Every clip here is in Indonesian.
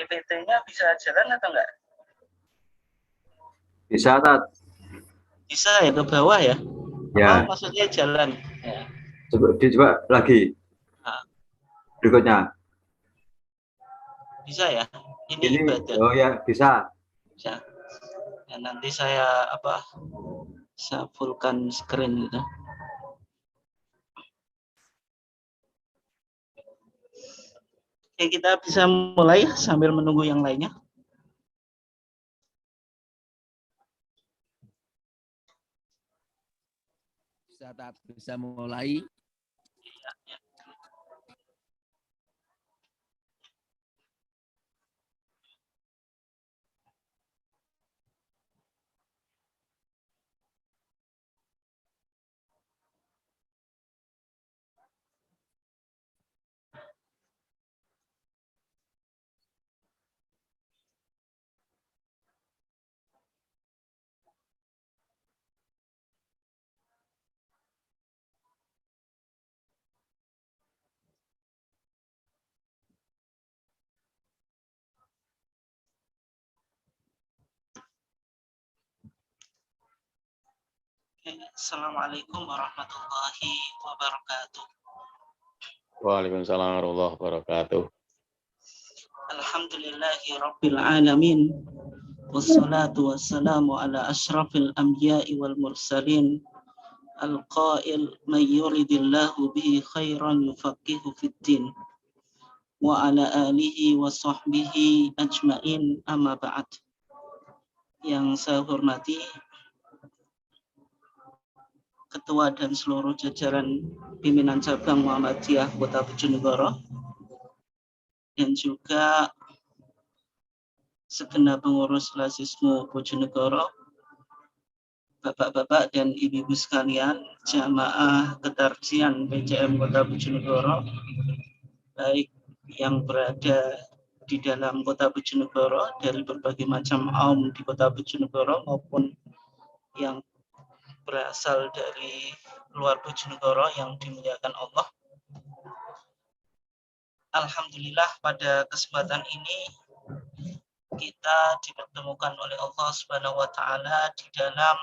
PPT-nya bisa jalan atau enggak? Bisa, Tat. Bisa ya, ke bawah ya? Ya, Oh, maksudnya jalan. Ya. coba lagi Nah, berikutnya. bisa ya? Ini Ini, ibadah. oh ya, bisa. Bisa. Ya, nanti saya fullkan screen gitu. Oke, kita bisa mulai sambil menunggu yang lainnya. Bisa mulai. Ya, ya. Assalamualaikum warahmatullahi wabarakatuh. Waalaikumsalam warahmatullahi wabarakatuh. Alhamdulillahi rabbil alamin. Wassalatu wassalamu ala ashrafil anbiya'i wal mursalin. Al-qail man yuridillahu bihi khairan yufaqihu fid din. Wa ala alihi wa sahbihi ajmain, amma ba'd. Yang saya hormati Ketua dan seluruh jajaran pimpinan cabang Muhammadiyah Kota Bojonegoro, dan juga segenap pengurus Lasismu Bojonegoro, Bapak-bapak dan ibu-ibu sekalian, jamaah ketarjian PCM Kota Bojonegoro, baik yang berada di dalam Kota Bojonegoro dari berbagai macam kaum di Kota Bojonegoro maupun yang berasal dari luar Bojonegoro yang dimuliakan Allah. Alhamdulillah pada kesempatan ini kita dipertemukan oleh Allah Subhanahu wa taala di dalam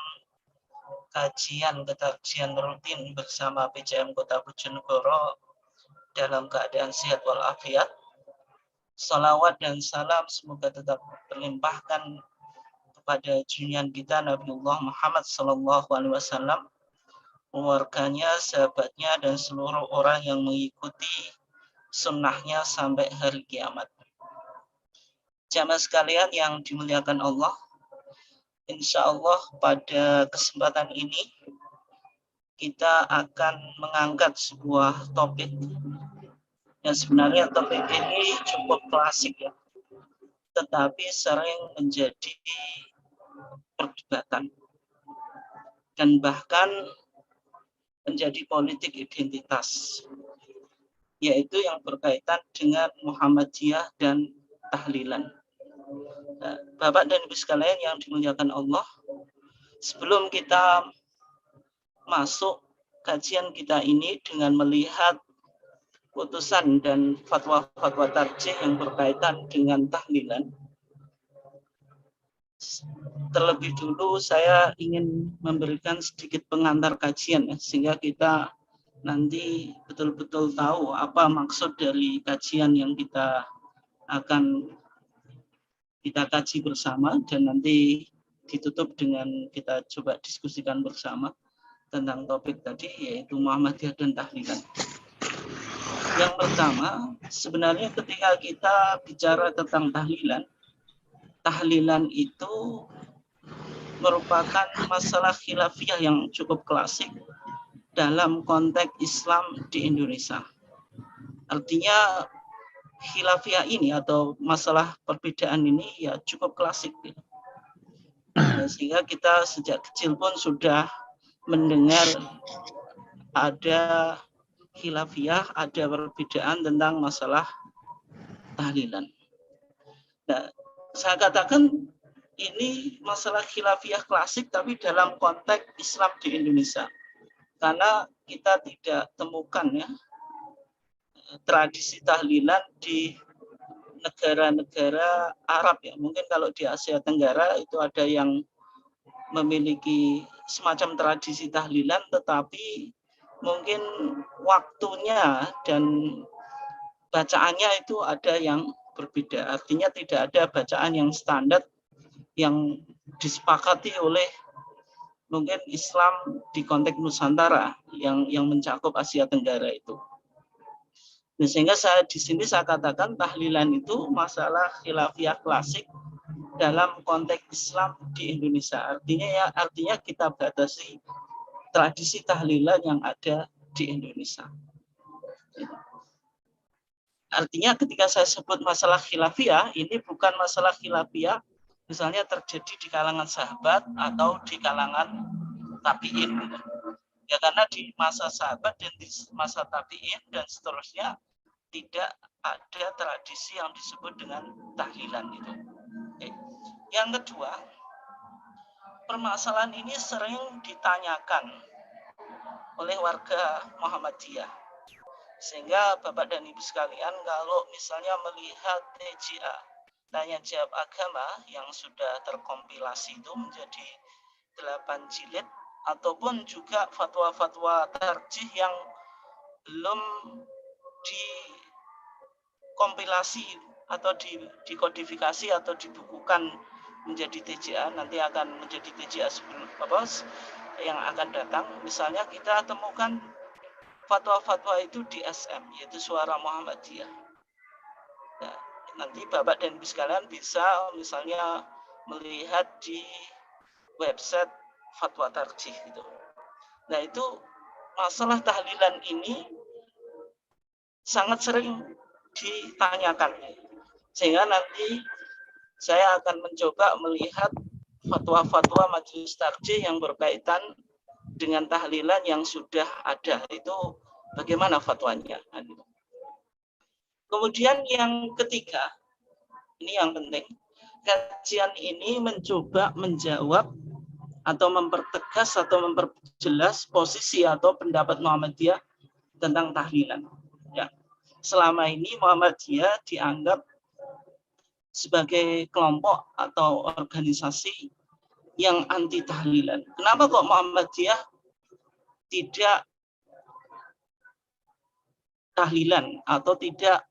kajian ketarjian rutin bersama PCM Kota Bojonegoro dalam keadaan sehat walafiat. Salawat dan salam semoga tetap terlimpahkan kepada junjungan kita Nabiullah Muhammad SAW, keluarganya, sahabatnya, dan seluruh orang yang mengikuti sunnahnya sampai hari kiamat. Jamaah sekalian yang dimuliakan Allah, insya Allah pada kesempatan ini kita akan mengangkat sebuah topik yang sebenarnya topik ini cukup klasik ya, tetapi sering menjadi perdebatan dan bahkan menjadi politik identitas, yaitu yang berkaitan dengan Muhammadiyah dan tahlilan. Bapak dan Ibu sekalian yang dimuliakan Allah, sebelum kita masuk kajian kita ini dengan melihat putusan dan fatwa-fatwa tarjih yang berkaitan dengan tahlilan, terlebih dulu saya ingin memberikan sedikit pengantar kajian ya, sehingga kita nanti betul-betul tahu apa maksud dari kajian yang kita akan kita kaji bersama, dan nanti ditutup dengan kita coba diskusikan bersama tentang topik tadi, yaitu Muhammadiyah dan tahlilan. Yang pertama, sebenarnya ketika kita bicara tentang tahlilan itu merupakan masalah khilafiyah yang cukup klasik dalam konteks Islam di Indonesia. Artinya khilafiyah ini atau masalah perbedaan ini ya cukup klasik. Sehingga kita sejak kecil pun sudah mendengar ada khilafiyah, ada perbedaan tentang masalah tahlilan. Nah, saya katakan ini masalah khilafiyah klasik tapi dalam konteks Islam di Indonesia. Karena kita tidak temukan ya tradisi tahlilan di negara-negara Arab ya. Mungkin kalau di Asia Tenggara itu ada yang memiliki semacam tradisi tahlilan, tetapi mungkin waktunya dan bacaannya itu ada yang berbeda. Artinya tidak ada bacaan yang standar yang disepakati oleh mungkin Islam di konteks Nusantara yang mencakup Asia Tenggara itu. Nah, sehingga di sini saya katakan tahlilan itu masalah khilafiyah klasik dalam konteks Islam di Indonesia. Artinya kita batasi tradisi tahlilan yang ada di Indonesia. Artinya ketika saya sebut masalah khilafiyah, ini bukan masalah khilafiyah misalnya terjadi di kalangan sahabat atau di kalangan tabi'in. Ya, karena di masa sahabat dan di masa tabi'in dan seterusnya tidak ada tradisi yang disebut dengan tahlilan itu. Oke. Yang kedua, permasalahan ini sering ditanyakan oleh warga Muhammadiyah. Sehingga Bapak dan Ibu sekalian, kalau misalnya melihat TJA, tanya jawab agama yang sudah terkompilasi itu menjadi 8 jilid, ataupun juga fatwa-fatwa tarjih yang belum dikompilasi atau dikodifikasi atau dibukukan menjadi TJA, nanti akan menjadi TJA yang akan datang. Misalnya kita temukan fatwa-fatwa itu di SM, yaitu Suara Muhammadiyah. Nah, nanti Bapak dan Ibu sekalian bisa misalnya melihat di website fatwa tarjih itu. Nah, itu masalah tahlilan ini sangat sering ditanyakan. Sehingga nanti saya akan mencoba melihat fatwa-fatwa majelis tarjih yang berkaitan dengan tahlilan yang sudah ada. Itu bagaimana fatwanya. Kemudian yang ketiga, ini yang penting. Kajian ini mencoba menjawab atau mempertegas atau memperjelas posisi atau pendapat Muhammadiyah tentang tahlilan. Ya. Selama ini Muhammadiyah dianggap sebagai kelompok atau organisasi yang anti tahlilan. Kenapa kok Muhammadiyah tidak tahlilan atau tidak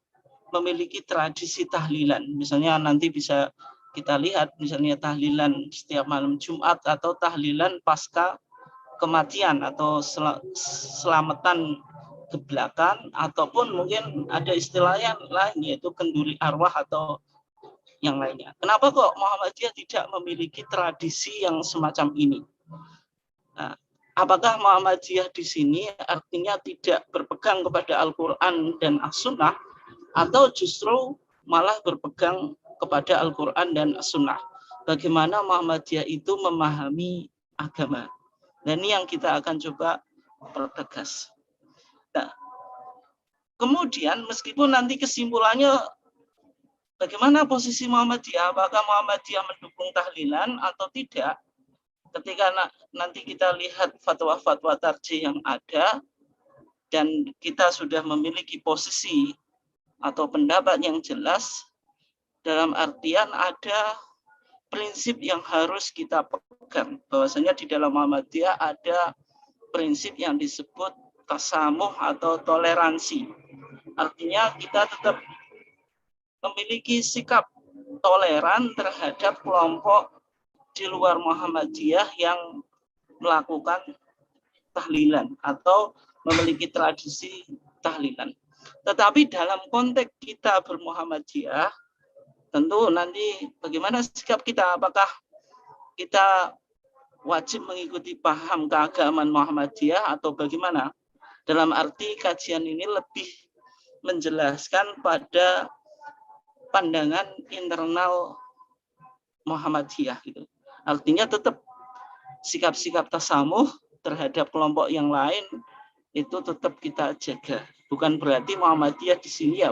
memiliki tradisi tahlilan? Misalnya nanti bisa kita lihat misalnya tahlilan setiap malam Jumat atau tahlilan pasca kematian atau selamatan geblakan, ataupun mungkin ada istilahnya lain yaitu kenduri arwah atau yang lainnya. Kenapa kok Muhammadiyah tidak memiliki tradisi yang semacam ini? Nah, apakah Muhammadiyah di sini artinya tidak berpegang kepada Al-Quran dan As-Sunnah, atau justru malah berpegang kepada Al-Quran dan As-Sunnah? Bagaimana Muhammadiyah itu memahami agama? Dan ini yang kita akan coba pertegas. Nah, kemudian meskipun nanti kesimpulannya bagaimana posisi Muhammadiyah, apakah Muhammadiyah mendukung tahlilan atau tidak, ketika nanti kita lihat fatwa-fatwa tarjih yang ada dan kita sudah memiliki posisi atau pendapat yang jelas, dalam artian ada prinsip yang harus kita pegang. Bahwasanya di dalam Muhammadiyah ada prinsip yang disebut tasamuh atau toleransi. Artinya kita tetap memiliki sikap toleran terhadap kelompok di luar Muhammadiyah yang melakukan tahlilan atau memiliki tradisi tahlilan. Tetapi dalam konteks kita bermuhammadiyah, tentu nanti bagaimana sikap kita, apakah kita wajib mengikuti paham keagamaan Muhammadiyah atau bagaimana? Dalam arti kajian ini lebih menjelaskan pada pandangan internal Muhammadiyah gitu. Artinya tetap sikap-sikap tasamuh terhadap kelompok yang lain itu tetap kita jaga. Bukan berarti Muhammadiyah di sini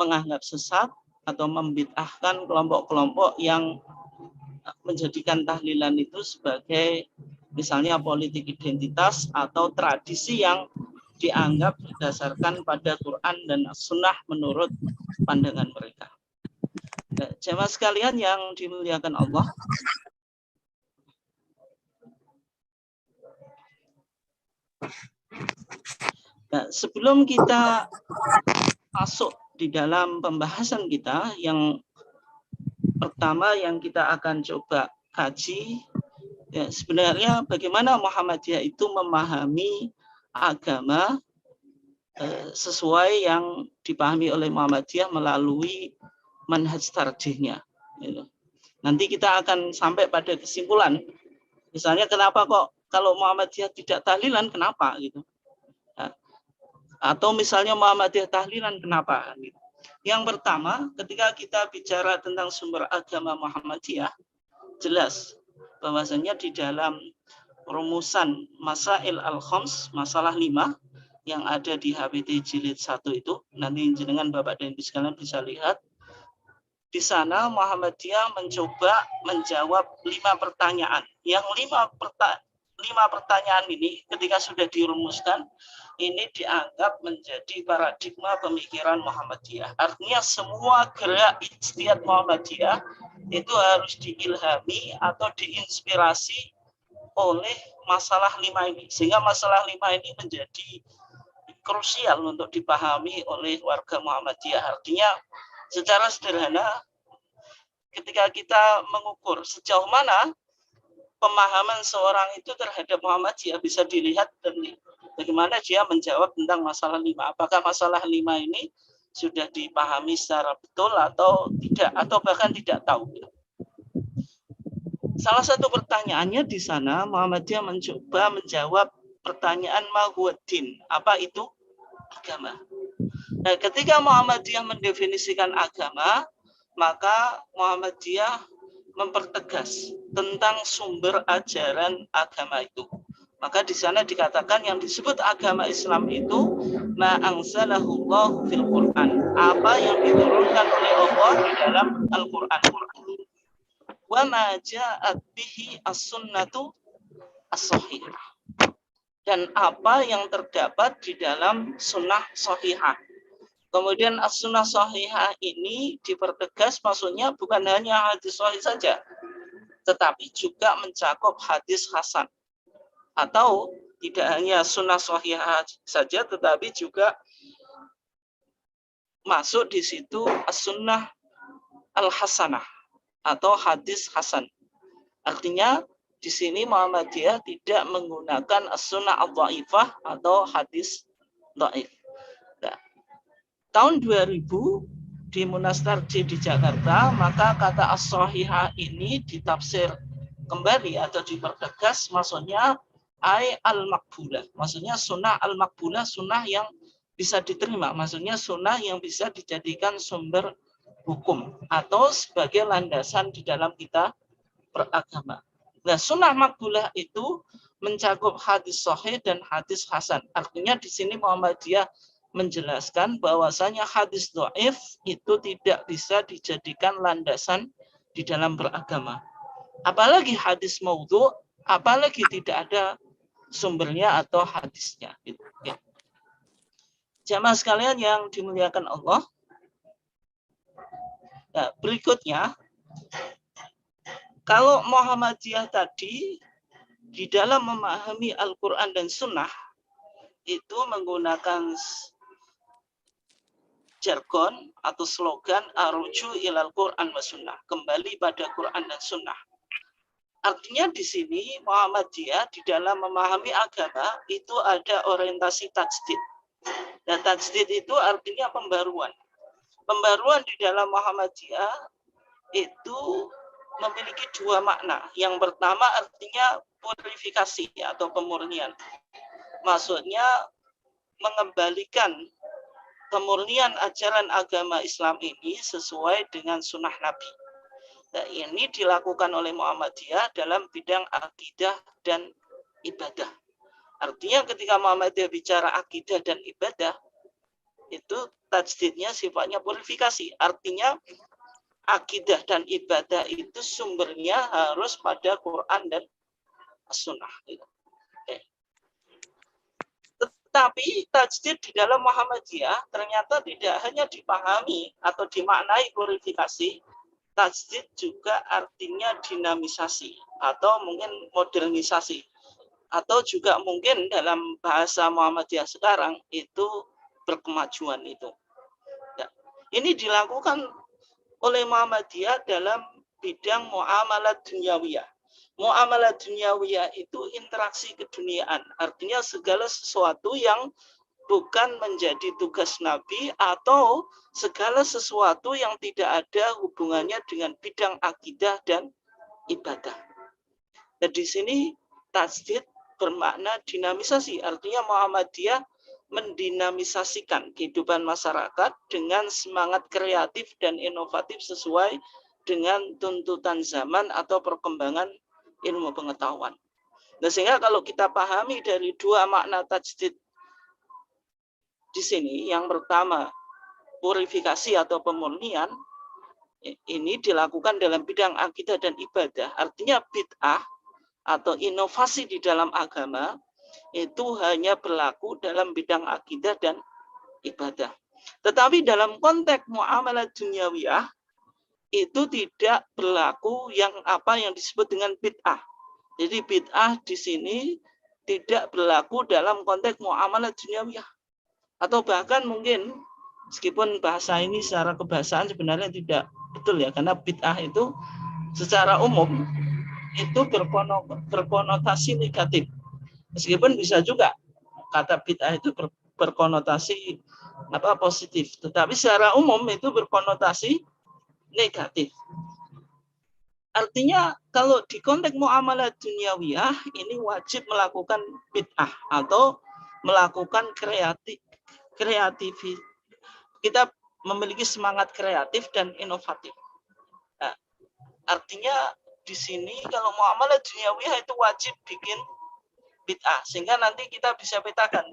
menganggap sesat atau membid'ahkan kelompok-kelompok yang menjadikan tahlilan itu sebagai misalnya politik identitas atau tradisi yang dianggap berdasarkan pada Quran dan Sunnah menurut pandangan mereka. Nah, jemaah sekalian yang dimuliakan Allah, nah, sebelum kita masuk di dalam pembahasan kita, yang pertama yang kita akan coba kaji, ya, sebenarnya bagaimana Muhammadiyah itu memahami agama sesuai yang dipahami oleh Muhammadiyah melalui manhaj tarjihnya. Nanti kita akan sampai pada kesimpulan. Misalnya kenapa kok kalau Muhammadiyah tidak tahlilan, kenapa gitu? Atau misalnya Muhammadiyah tahlilan, kenapa? Gitu. Yang pertama, ketika kita bicara tentang sumber agama Muhammadiyah, jelas bahwasanya di dalam rumusan Masail al-Khams, masalah 5 yang ada di HPT jilid 1 itu, nanti jenengan Bapak dan Ibu sekalian bisa lihat. Di sana Muhammadiyah mencoba menjawab 5 pertanyaan. Yang 5 pertanyaan ini ketika sudah dirumuskan, ini dianggap menjadi paradigma pemikiran Muhammadiyah. Artinya semua gerak ijtihad Muhammadiyah itu harus diilhami atau diinspirasi oleh masalah 5 ini. Sehingga masalah 5 ini menjadi krusial untuk dipahami oleh warga Muhammadiyah. Artinya secara sederhana, ketika kita mengukur sejauh mana pemahaman seorang itu terhadap Muhammadiyah bisa dilihat dari bagaimana dia menjawab tentang masalah 5. Apakah masalah 5 ini sudah dipahami secara betul atau tidak, atau bahkan tidak tahu. Salah satu pertanyaannya di sana, Muhammadiyah mencoba menjawab pertanyaan mahuddin. Apa itu agama? Nah, ketika Muhammadiyah mendefinisikan agama, maka Muhammadiyah mempertegas tentang sumber ajaran agama itu. Maka di sana dikatakan yang disebut agama Islam itu ma anzalahullahu fil Quran, apa yang diturunkan oleh Allah di dalam Al-Quran. Wa ma ja'at bihi as-sunnatu as-sahihah, dan apa yang terdapat di dalam sunnah sahihah. Kemudian as-sunnah sahihah ini dipertegas, maksudnya bukan hanya hadis sahih saja, tetapi juga mencakup hadis hasan. Atau tidak hanya sunnah sahihah saja, tetapi juga masuk di situ as-sunnah al-hasanah atau hadis hasan. Artinya di sini Muhammadiyah tidak menggunakan as-sunnah al-dhaifah atau hadis dhaif. Tahun 2000 di Munas Tarjih di Jakarta, maka kata as-sahihah ini ditafsir kembali atau dipertegas, maksudnya al-makbulah. Maksudnya sunnah al-makbulah, sunnah yang bisa diterima. Maksudnya sunnah yang bisa dijadikan sumber hukum atau sebagai landasan di dalam kita beragama. Nah, sunnah makbulah itu mencakup hadis sahih dan hadis hasan. Artinya di sini Muhammadiyah menjelaskan bahwasanya hadis dhaif itu tidak bisa dijadikan landasan di dalam beragama. Apalagi hadis maudhu, apalagi tidak ada sumbernya atau hadisnya. Ya. Jamaah sekalian yang dimuliakan Allah. Nah, berikutnya, kalau Muhammadiyah tadi di dalam memahami Al-Quran dan Sunnah itu menggunakan jargon atau slogan aruju ilal Quran wa Sunnah, kembali pada Quran dan Sunnah. Artinya di sini Muhammadiyah di dalam memahami agama itu ada orientasi tajdid. Dan tajdid itu artinya pembaruan. Pembaruan di dalam Muhammadiyah itu memiliki 2 makna. Yang pertama artinya purifikasi atau pemurnian. Maksudnya mengembalikan kemurnian ajaran agama Islam ini sesuai dengan sunnah Nabi. Nah, ini dilakukan oleh Muhammadiyah dalam bidang akidah dan ibadah. Artinya ketika Muhammadiyah bicara akidah dan ibadah, itu tajdidnya sifatnya purifikasi. Artinya akidah dan ibadah itu sumbernya harus pada Quran dan Sunnah. Tetapi tajdid di dalam Muhammadiyah ternyata tidak hanya dipahami atau dimaknai purifikasi, tajdid juga artinya dinamisasi atau mungkin modernisasi, atau juga mungkin dalam bahasa Muhammadiyah sekarang itu berkemajuan itu. Ya. Ini dilakukan oleh Muhammadiyah dalam bidang muamalah dunyawiyah. Muamalah dunyawiyah itu interaksi keduniaan, artinya segala sesuatu yang bukan menjadi tugas Nabi atau segala sesuatu yang tidak ada hubungannya dengan bidang akidah dan ibadah. Dan di sini tajdid bermakna dinamisasi, artinya Muhammadiyah mendinamisasikan kehidupan masyarakat dengan semangat kreatif dan inovatif sesuai dengan tuntutan zaman atau perkembangan ilmu pengetahuan. Nah, sehingga kalau kita pahami dari dua makna tajdid di sini, yang pertama purifikasi atau pemurnian, ini dilakukan dalam bidang akidah dan ibadah. Artinya bid'ah atau inovasi di dalam agama itu hanya berlaku dalam bidang akidah dan ibadah. Tetapi dalam konteks muamalah dunyawiyah itu tidak berlaku yang disebut dengan bid'ah. Jadi bid'ah di sini tidak berlaku dalam konteks muamalah dunyawiyah. Atau bahkan mungkin meskipun bahasa ini secara kebahasaan sebenarnya tidak betul ya, karena bid'ah itu secara umum itu berkonotasi negatif. Meskipun bisa juga kata bid'ah itu berkonotasi positif, tetapi secara umum itu berkonotasi negatif. Artinya kalau di konteks muamalah dunyawiyah ini wajib melakukan bid'ah atau melakukan kreatif. Kita memiliki semangat kreatif dan inovatif. Nah, artinya di sini kalau muamalah dunyawiyah itu wajib bikin bid'ah, sehingga nanti kita bisa petakan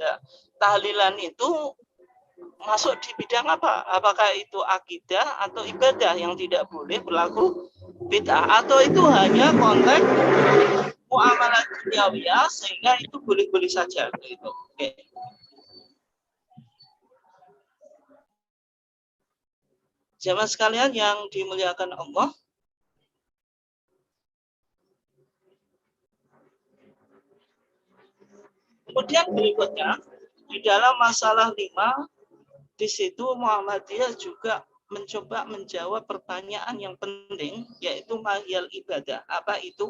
tahlilan itu masuk di bidang apa? Apakah itu akidah atau ibadah yang tidak boleh berlaku bid'ah, atau itu hanya konteks muamalah dunyawiyah sehingga itu boleh-boleh saja gitu. Oke. Jamaah sekalian yang dimuliakan Allah, kemudian berikutnya di dalam masalah 5, di situ Muhammadiyah juga mencoba menjawab pertanyaan yang penting, yaitu mahiyal ibadah. Apa itu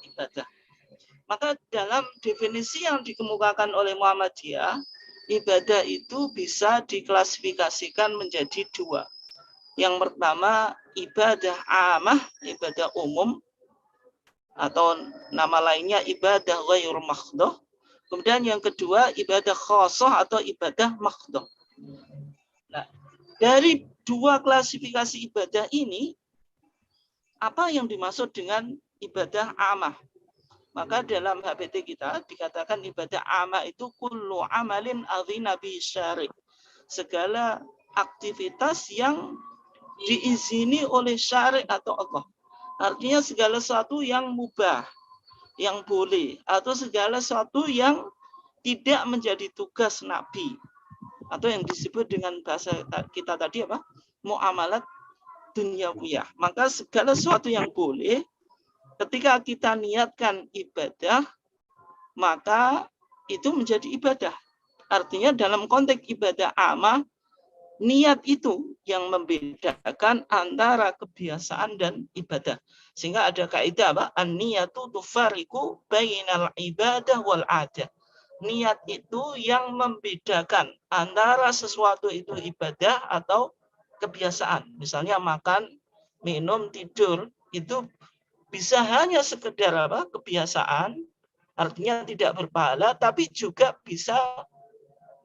ibadah? Maka dalam definisi yang dikemukakan oleh Muhammadiyah, ibadah itu bisa diklasifikasikan menjadi 2. Yang pertama ibadah amah, ibadah umum, atau nama lainnya ibadah ghairu makhdoh. Kemudian yang kedua ibadah khosoh atau ibadah makhdoh. Nah, dari 2 klasifikasi ibadah ini, apa yang dimaksud dengan ibadah amah? Maka dalam HBT kita dikatakan ibadah amah itu kullu amalin adzina bi syari'. Segala aktivitas yang diizini oleh syari' atau Allah. Artinya segala sesuatu yang mubah, yang boleh, atau segala sesuatu yang tidak menjadi tugas Nabi, atau yang disebut dengan bahasa kita tadi apa? Muamalat dunyawiyah. Maka segala sesuatu yang boleh, ketika kita niatkan ibadah, maka itu menjadi ibadah. Artinya dalam konteks ibadah amah, niat itu yang membedakan antara kebiasaan dan ibadah. Sehingga ada kaidah apa? An-niyatu tufariqu bainal ibadah wal adah. Niat itu yang membedakan antara sesuatu itu ibadah atau kebiasaan. Misalnya makan, minum, tidur, itu bisa hanya sekedar kebiasaan, artinya tidak berpahala, tapi juga bisa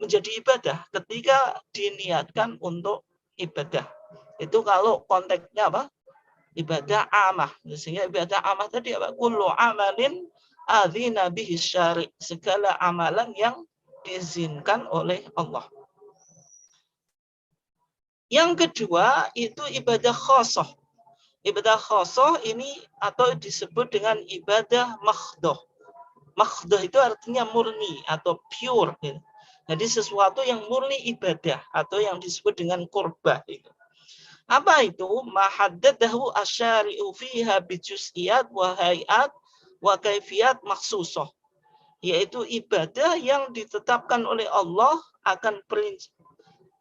menjadi ibadah ketika diniatkan untuk ibadah. Itu kalau konteksnya ibadah amah. Sehingga ibadah amah tadi kullu amalin adzina bihi syari', segala amalan yang diizinkan oleh Allah. Yang kedua itu ibadah khosoh. Ibadah khosoh ini atau disebut dengan ibadah makhdoh. Makhdoh itu artinya murni atau pure. Jadi sesuatu yang murni ibadah atau yang disebut dengan qurbah itu. Apa itu? Mahaddadahu asyari'u fiha bijuz'iyat wa hayat wa kaifiyat maksusoh. Yaitu ibadah yang ditetapkan oleh Allah akan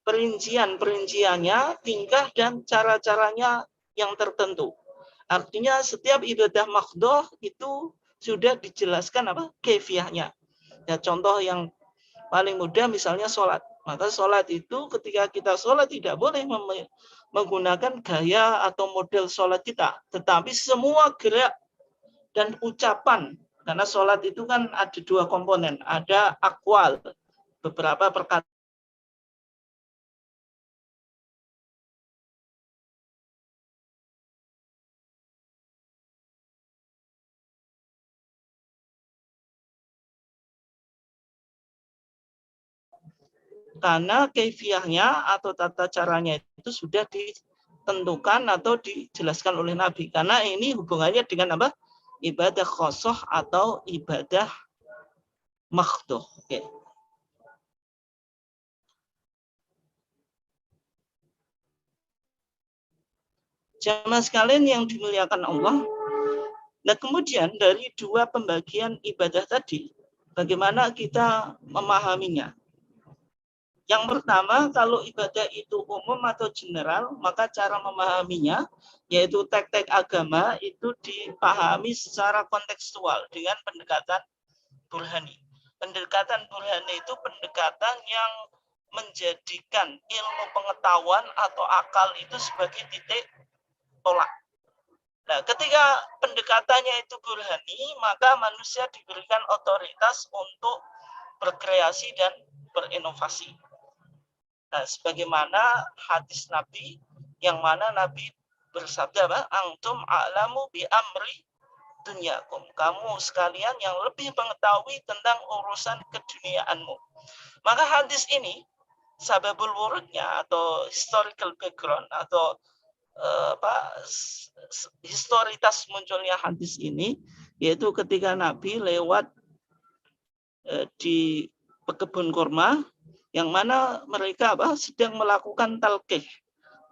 perincian-perinciannya, tingkah dan cara-caranya yang tertentu. Artinya setiap ibadah makdoh itu sudah dijelaskan apa? Kefiahnya. Ya, contoh yang paling mudah misalnya sholat. Maka sholat itu ketika kita sholat tidak boleh menggunakan gaya atau model sholat kita. Tetapi semua gerak dan ucapan. Karena sholat itu kan ada dua komponen. Ada akwal, beberapa perkataan. Karena kaifiahnya atau tata caranya itu sudah ditentukan atau dijelaskan oleh Nabi. Karena ini hubungannya dengan apa? Ibadah khosoh atau ibadah makhdoh. Oke. Jamaah sekalian yang dimuliakan Allah. Nah, kemudian dari dua pembagian ibadah tadi, bagaimana kita memahaminya? Yang pertama, kalau ibadah itu umum atau general, maka cara memahaminya, yaitu tek-tek agama, itu dipahami secara kontekstual dengan pendekatan burhani. Pendekatan burhani itu pendekatan yang menjadikan ilmu pengetahuan atau akal itu sebagai titik tolak. Nah, ketika pendekatannya itu burhani, maka manusia diberikan otoritas untuk berkreasi dan berinovasi. Nah, sebagaimana hadis Nabi yang mana Nabi bersabda, "Antum a'lamu bi amri dunyakum." Kamu sekalian yang lebih mengetahui tentang urusan keduniaanmu. Maka hadis ini sababul wurudnya atau historical background atau historitas munculnya hadis ini yaitu ketika Nabi lewat di kebun kurma yang mana mereka sedang melakukan talqih.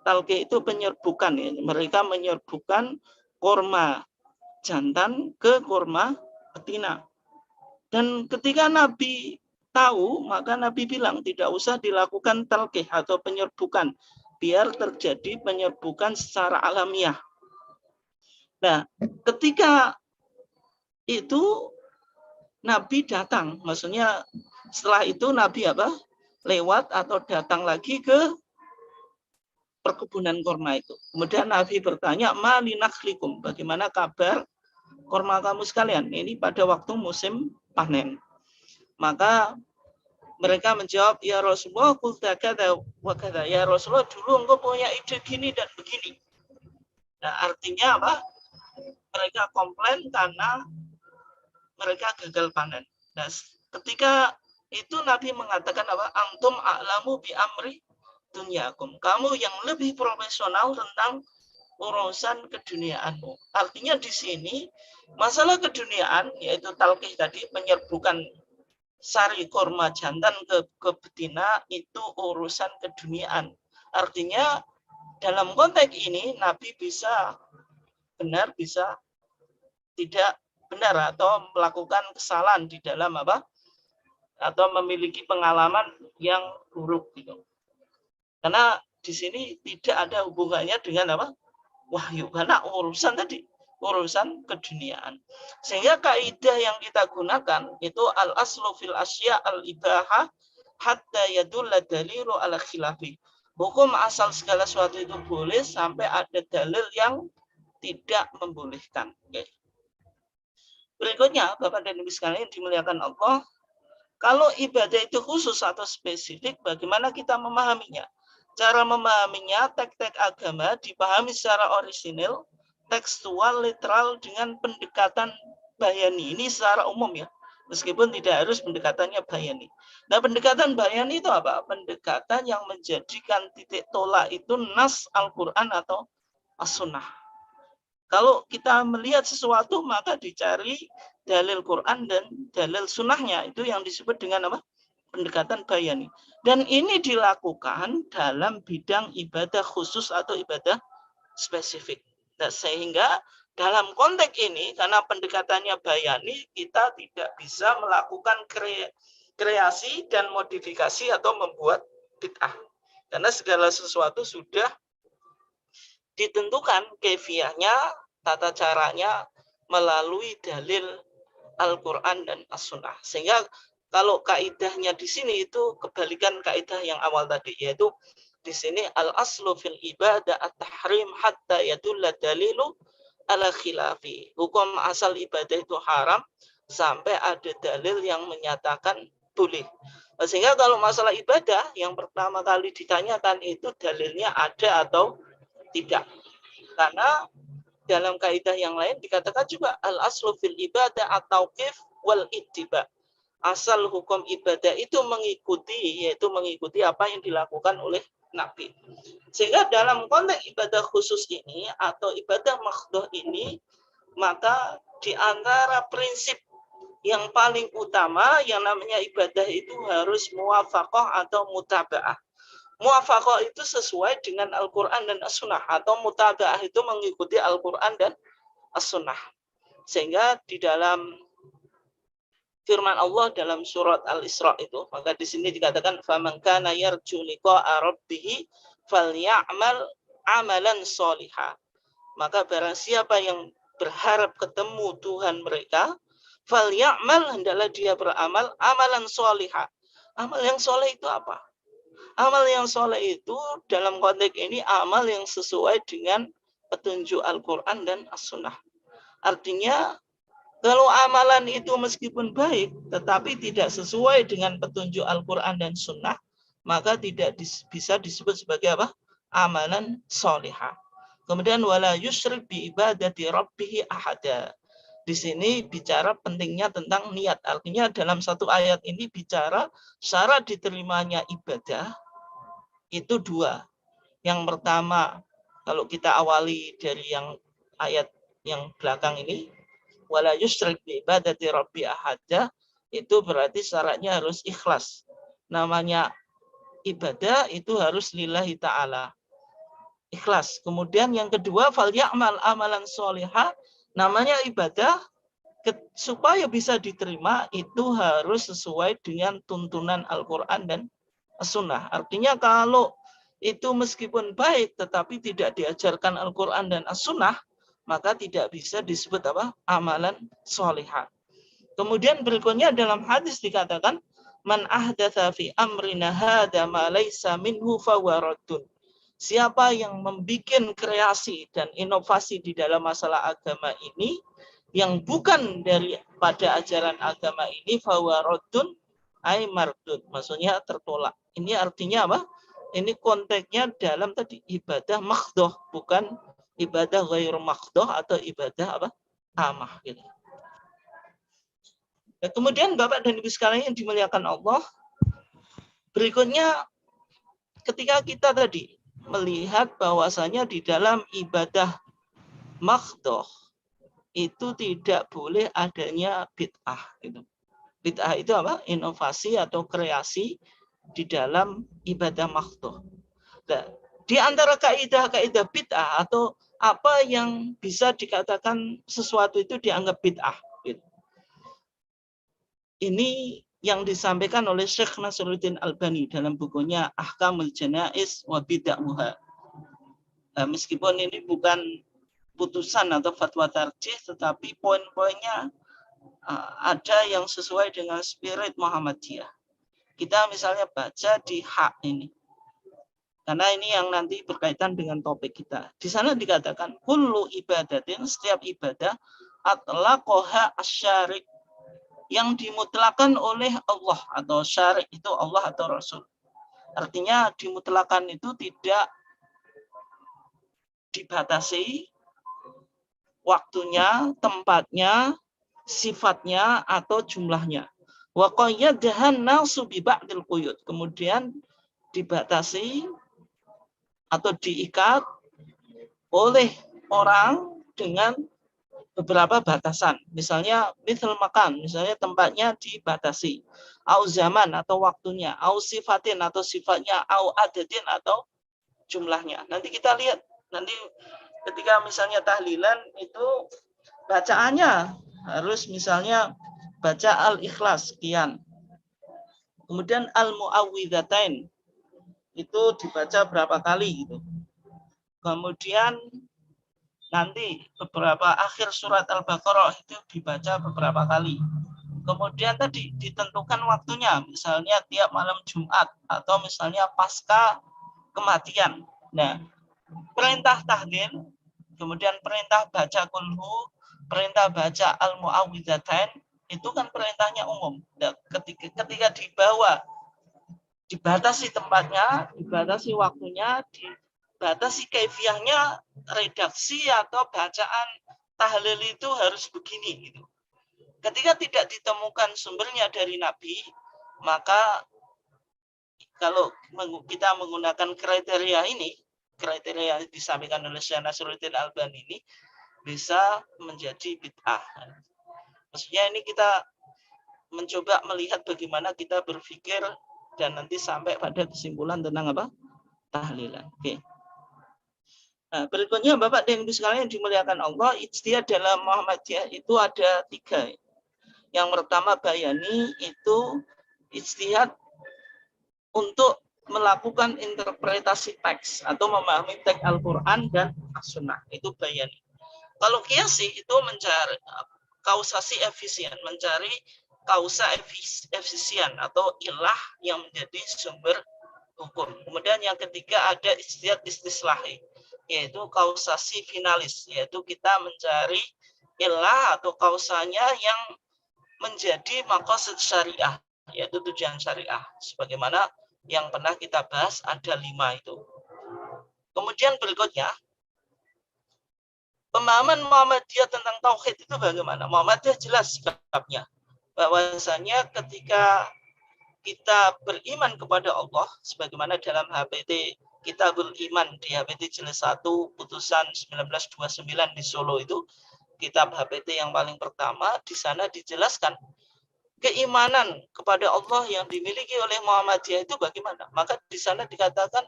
Talqih itu penyerbukan, ya. Mereka menyerbukan kurma jantan ke kurma betina. Dan ketika Nabi tahu, maka Nabi bilang tidak usah dilakukan talqih atau penyerbukan, biar terjadi penyerbukan secara alamiah. Nah, ketika itu Nabi datang, maksudnya setelah itu Nabi lewat atau datang lagi ke perkebunan kurma itu. Kemudian Nabi bertanya, "Ma linakhlikum?" Bagaimana kabar kurma kamu sekalian? Ini pada waktu musim panen. Maka mereka menjawab, "Ya Rasulullah, qulta kadza wa kadza." Ya Rasulullah, dulu engkau punya ide gini dan begini. Nah, artinya apa? Mereka komplain karena mereka gagal panen. Nah, ketika itu Nabi mengatakan apa? Antum a'lamu bi amri dunyakum. Kamu yang lebih profesional tentang urusan keduniaanmu. Artinya di sini masalah keduniaan yaitu talqih tadi, penyerbukan sari kurma jantan ke betina itu urusan keduniaan. Artinya dalam konteks ini Nabi bisa benar, bisa tidak benar atau melakukan kesalahan di dalam atau memiliki pengalaman yang buruk gitu. Karena di sini tidak ada hubungannya dengan wahyu, karena urusan tadi urusan keduniaan. Sehingga kaidah yang kita gunakan itu al aslu fil asya al ibaha hatta yadulla dalilu ala khilafi. Hukum asal segala sesuatu itu boleh sampai ada dalil yang tidak membolehkan. Okay. Berikutnya, Bapak dan Ibu sekalian dimuliakan Allah, kalau ibadah itu khusus atau spesifik, bagaimana kita memahaminya? Cara memahaminya, tek-tek agama dipahami secara orisinil, tekstual, literal dengan pendekatan bayani. Ini secara umum ya, meskipun tidak harus pendekatannya bayani. Nah, pendekatan bayani itu apa? Pendekatan yang menjadikan titik tolak itu nas Al-Quran atau As-Sunnah. Kalau kita melihat sesuatu, maka dicari dalil Quran dan dalil sunnahnya. Itu yang disebut dengan apa? pendekatan bayani. Dan ini dilakukan dalam bidang ibadah khusus atau ibadah spesifik. Nah, sehingga dalam konteks ini, karena pendekatannya bayani, kita tidak bisa melakukan kreasi dan modifikasi atau membuat bid'ah. Karena segala sesuatu sudah ditentukan kefiahnya, tata caranya melalui dalil Al-Quran dan As-Sunnah. Sehingga kalau kaidahnya di sini itu kebalikan kaidah yang awal tadi, yaitu di sini al-aslu fil ibadah at-tahrim hatta yadulla dalilu ala khilafi. Hukum asal ibadah itu haram sampai ada dalil yang menyatakan boleh. Sehingga kalau masalah ibadah yang pertama kali ditanyakan itu dalilnya ada atau tidak. Karena dalam kaidah yang lain dikatakan juga al-aslu fil ibadah at-tauqif wal ittiba. Asal hukum ibadah itu mengikuti, yaitu mengikuti apa yang dilakukan oleh Nabi. Sehingga dalam konteks ibadah khusus ini atau ibadah makhdoh ini, maka di antara prinsip yang paling utama yang namanya ibadah itu harus muwafaqah atau mutaba'ah. Muwafaqah itu sesuai dengan Al-Quran dan As-Sunnah, atau mutaba'ah itu mengikuti Al-Quran dan As-Sunnah. Sehingga di dalam firman Allah dalam surat Al-Isra itu, maka di sini dikatakan faman kana yarju liqa'a rabbih falyamal amalan sholiha. Maka barang siapa yang berharap ketemu Tuhan mereka, falyamal, hendaklah dia beramal amalan sholiha. Amal yang soleh itu apa? Amal yang soleh itu dalam konteks ini amal yang sesuai dengan petunjuk Al-Quran dan As-Sunnah. Artinya kalau amalan itu meskipun baik, tetapi tidak sesuai dengan petunjuk Al-Quran dan Sunnah, maka tidak bisa disebut sebagai apa? Amalan solihah. Kemudian wala yusyrik bi ibadati rabbih ahada. Di sini bicara pentingnya tentang niat. Artinya dalam satu ayat ini bicara syarat diterimanya ibadah itu dua. Yang pertama, kalau kita awali dari yang ayat yang belakang ini, wala yusyrik bi ibadati rabbi ahada, itu berarti syaratnya harus ikhlas. Namanya ibadah itu harus lillahi ta'ala. Ikhlas. Kemudian yang kedua, fal ya'mal amalan sholihah, namanya ibadah supaya bisa diterima itu harus sesuai dengan tuntunan Al-Quran dan As-Sunnah. Artinya kalau itu meskipun baik tetapi tidak diajarkan Al-Quran dan As-Sunnah, maka tidak bisa disebut apa? Amalan sholihah. Kemudian berikutnya dalam hadis dikatakan man ahdatsa fi amrina hadza ma laisa minhu fahuwa raddun. Siapa yang membuat kreasi dan inovasi di dalam masalah agama ini yang bukan daripada ajaran agama ini, fahuwa raddun ay mardud, maksudnya tertolak. Ini artinya apa? Ini konteksnya dalam tadi ibadah makhdoh, bukan ibadah ghairu makhdoh atau ibadah apa? Amah gitu. Dan kemudian Bapak dan Ibu sekalian yang dimuliakan Allah, berikutnya ketika kita tadi melihat bahwasanya di dalam ibadah makhdoh itu tidak boleh adanya bid'ah gitu. Bid'ah itu apa? Inovasi atau kreasi di dalam ibadah makhdoh. Nah, di antara kaidah-kaidah bid'ah atau apa yang bisa dikatakan sesuatu itu dianggap bid'ah. Gitu. Ini yang disampaikan oleh Syekh Nasruddin Albani dalam bukunya Ahkamul Janaiz wa Bid'ahuha. Meskipun ini bukan putusan atau fatwa tarjih, tetapi poin-poinnya ada yang sesuai dengan spirit Muhammadiyah. Kita misalnya baca di hak ini. Karena ini yang nanti berkaitan dengan topik kita. Di sana dikatakan kullu ibadatin, setiap ibadah atlaqaha asy-syari', yang dimutlakan oleh Allah, atau syari' itu Allah atau Rasul. Artinya dimutlakan itu tidak dibatasi waktunya, tempatnya, sifatnya atau jumlahnya. Wa qayyadahan nasu bi ba'dil quyud. Kemudian dibatasi atau diikat oleh orang dengan beberapa batasan. Misalnya mithal makan, misalnya tempatnya dibatasi. Au zaman atau waktunya, au sifatin atau sifatnya, au adatin atau jumlahnya. Nanti kita lihat, nanti ketika misalnya tahlilan itu bacaannya harus misalnya baca al-ikhlas sekian. Kemudian al-mu'awwidzatain itu dibaca berapa kali gitu. Kemudian nanti beberapa akhir surat Al-Baqarah itu dibaca beberapa kali. Kemudian tadi ditentukan waktunya, misalnya tiap malam Jumat atau misalnya pasca kematian. Nah, perintah tahlil, kemudian perintah baca kulhu, perintah baca al-mu'awwidzatain, itu kan perintahnya umum. Nah, ketika dibawa, dibatasi tempatnya, dibatasi waktunya, dibatasi kaifiahnya, redaksi atau bacaan tahlil itu harus begini gitu. Ketika tidak ditemukan sumbernya dari Nabi, maka kalau kita menggunakan kriteria ini, kriteria yang disampaikan oleh Syekh Nasruddin Albani ini bisa menjadi bid'ah. Maksudnya ini kita mencoba melihat bagaimana kita berpikir dan nanti sampai pada kesimpulan tentang apa? Tahlilan. Oke. Nah, berikutnya Bapak dan Ibu sekalian yang dimuliakan Allah, ijtihad dalam Muhammadiyah itu ada 3. Yang pertama bayani itu ijtihad untuk melakukan interpretasi teks atau memahami teks Al-Quran dan As-Sunnah. Itu bayani. Kalau kiasi itu mencari kausasi efisien, mencari kausa efisien atau ilah yang menjadi sumber hukum. Kemudian yang ketiga ada ijtihad istislahi, yaitu kausasi finalis, yaitu kita mencari ilah atau kausanya yang menjadi maqasid syariah, yaitu tujuan syariah. Sebagaimana yang pernah kita bahas ada 5 itu. Kemudian berikutnya, pemahaman Muhammadiyah tentang tauhid itu bagaimana? Muhammadiyah jelas sikapnya, bahwasanya ketika kita beriman kepada Allah, sebagaimana dalam HPT kita beriman di HPT jilid 1 putusan 1929 di Solo itu, kitab HPT yang paling pertama, di sana dijelaskan keimanan kepada Allah yang dimiliki oleh Muhammadiyah itu bagaimana. Maka di sana dikatakan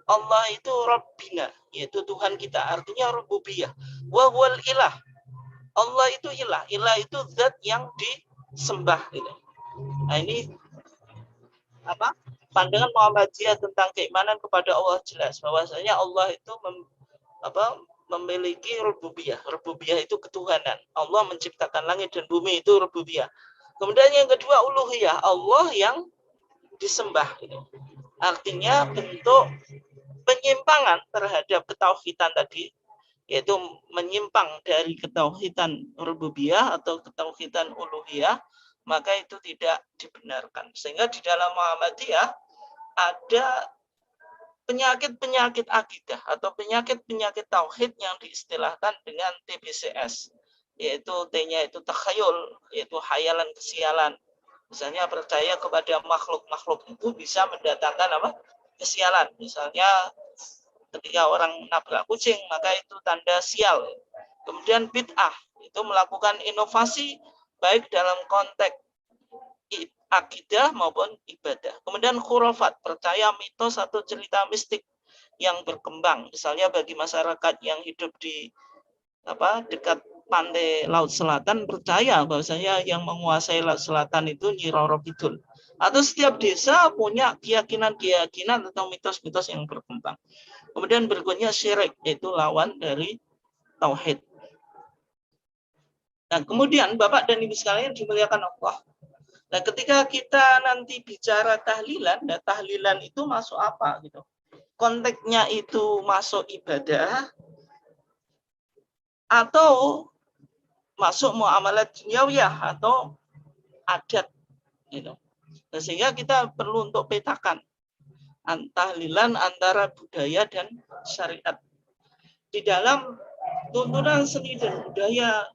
Allah itu Rabbina, yaitu Tuhan kita, artinya rububiyah. Wa huwal ilah, Allah itu ilah, ilah itu zat yang disembah gitu. Nah, ini apa? Pandangan Muhammadiyah tentang keimanan kepada Allah jelas bahwasanya Allah itu memiliki rububiyah. Rububiyah itu ketuhanan. Allah menciptakan langit dan bumi, itu rububiyah. Kemudian yang kedua uluhiyah, Allah yang disembah gitu. Artinya bentuk penyimpangan terhadap ketauhidan tadi, yaitu menyimpang dari ketauhidan rububiyah atau ketauhidan uluhiyah, maka itu tidak dibenarkan. Sehingga di dalam Muhammadiyah ada penyakit-penyakit akidah atau penyakit-penyakit tauhid yang diistilahkan dengan TBCS, yaitu T-nya itu takhayul, yaitu hayalan kesialan. Misalnya percaya kepada makhluk-makhluk itu bisa mendatangkan apa? Kesialan. Misalnya ketika orang nabrak kucing, maka itu tanda sial. Kemudian bid'ah, itu melakukan inovasi baik dalam konteks akidah maupun ibadah. Kemudian khurafat, percaya mitos atau cerita mistik yang berkembang. Misalnya bagi masyarakat yang hidup di dekat pantai Laut Selatan, percaya bahwasanya yang menguasai Laut Selatan itu Nyi Roro Kidul. Atau setiap desa punya keyakinan-keyakinan atau mitos-mitos yang berkembang. Kemudian berikutnya syirik, yaitu lawan dari tauhid. Nah, kemudian Bapak dan Ibu sekalian dimuliakan Allah. Nah, ketika kita nanti bicara tahlilan, nah tahlilan itu masuk apa gitu? Konteksnya itu masuk ibadah atau masuk muamalat dunyawiyah atau adat gitu. Nah, sehingga kita perlu untuk petakan tahlilan antara budaya dan syariat. Di dalam tuntunan seni dan budaya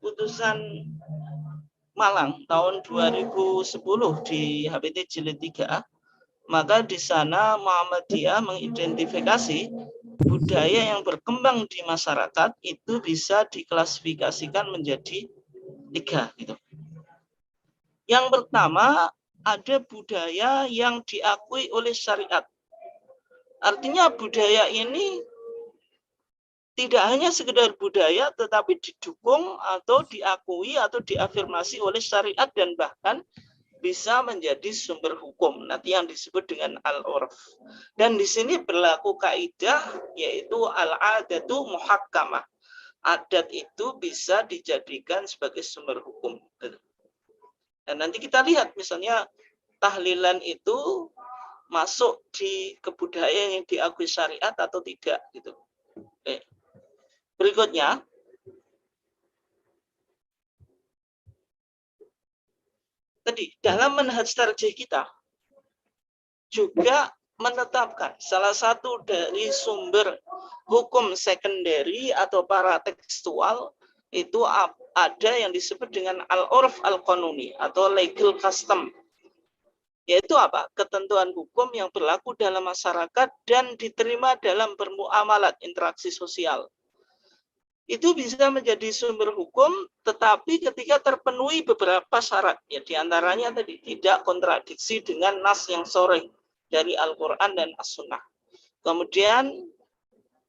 putusan Malang tahun 2010 di HPT jilid 3 Maka di sana Muhammadiyah mengidentifikasi budaya yang berkembang di masyarakat itu bisa diklasifikasikan menjadi 3 gitu. Yang pertama, ada budaya yang diakui oleh syariat. Artinya budaya ini tidak hanya sekedar budaya, tetapi didukung atau diakui atau diafirmasi oleh syariat dan bahkan bisa menjadi sumber hukum. Nanti yang disebut dengan al-urf. Dan di sini berlaku kaidah yaitu al-adatu muhakkamah. Adat itu bisa dijadikan sebagai sumber hukum. Dan nanti kita lihat misalnya tahlilan itu masuk di kebudayaan yang diakui syariat atau tidak gitu. Oke. Berikutnya, tadi dalam manhaj tarjih kita juga menetapkan salah satu dari sumber hukum sekunderi atau para tekstual itu ada yang disebut dengan al-urf al-qanuni atau legal custom. Yaitu apa? Ketentuan hukum yang berlaku dalam masyarakat dan diterima dalam bermuamalat interaksi sosial. Itu bisa menjadi sumber hukum, tetapi ketika terpenuhi beberapa syarat, ya diantaranya tadi tidak kontradiksi dengan nas yang sharih dari Al-Quran dan As-Sunnah. Kemudian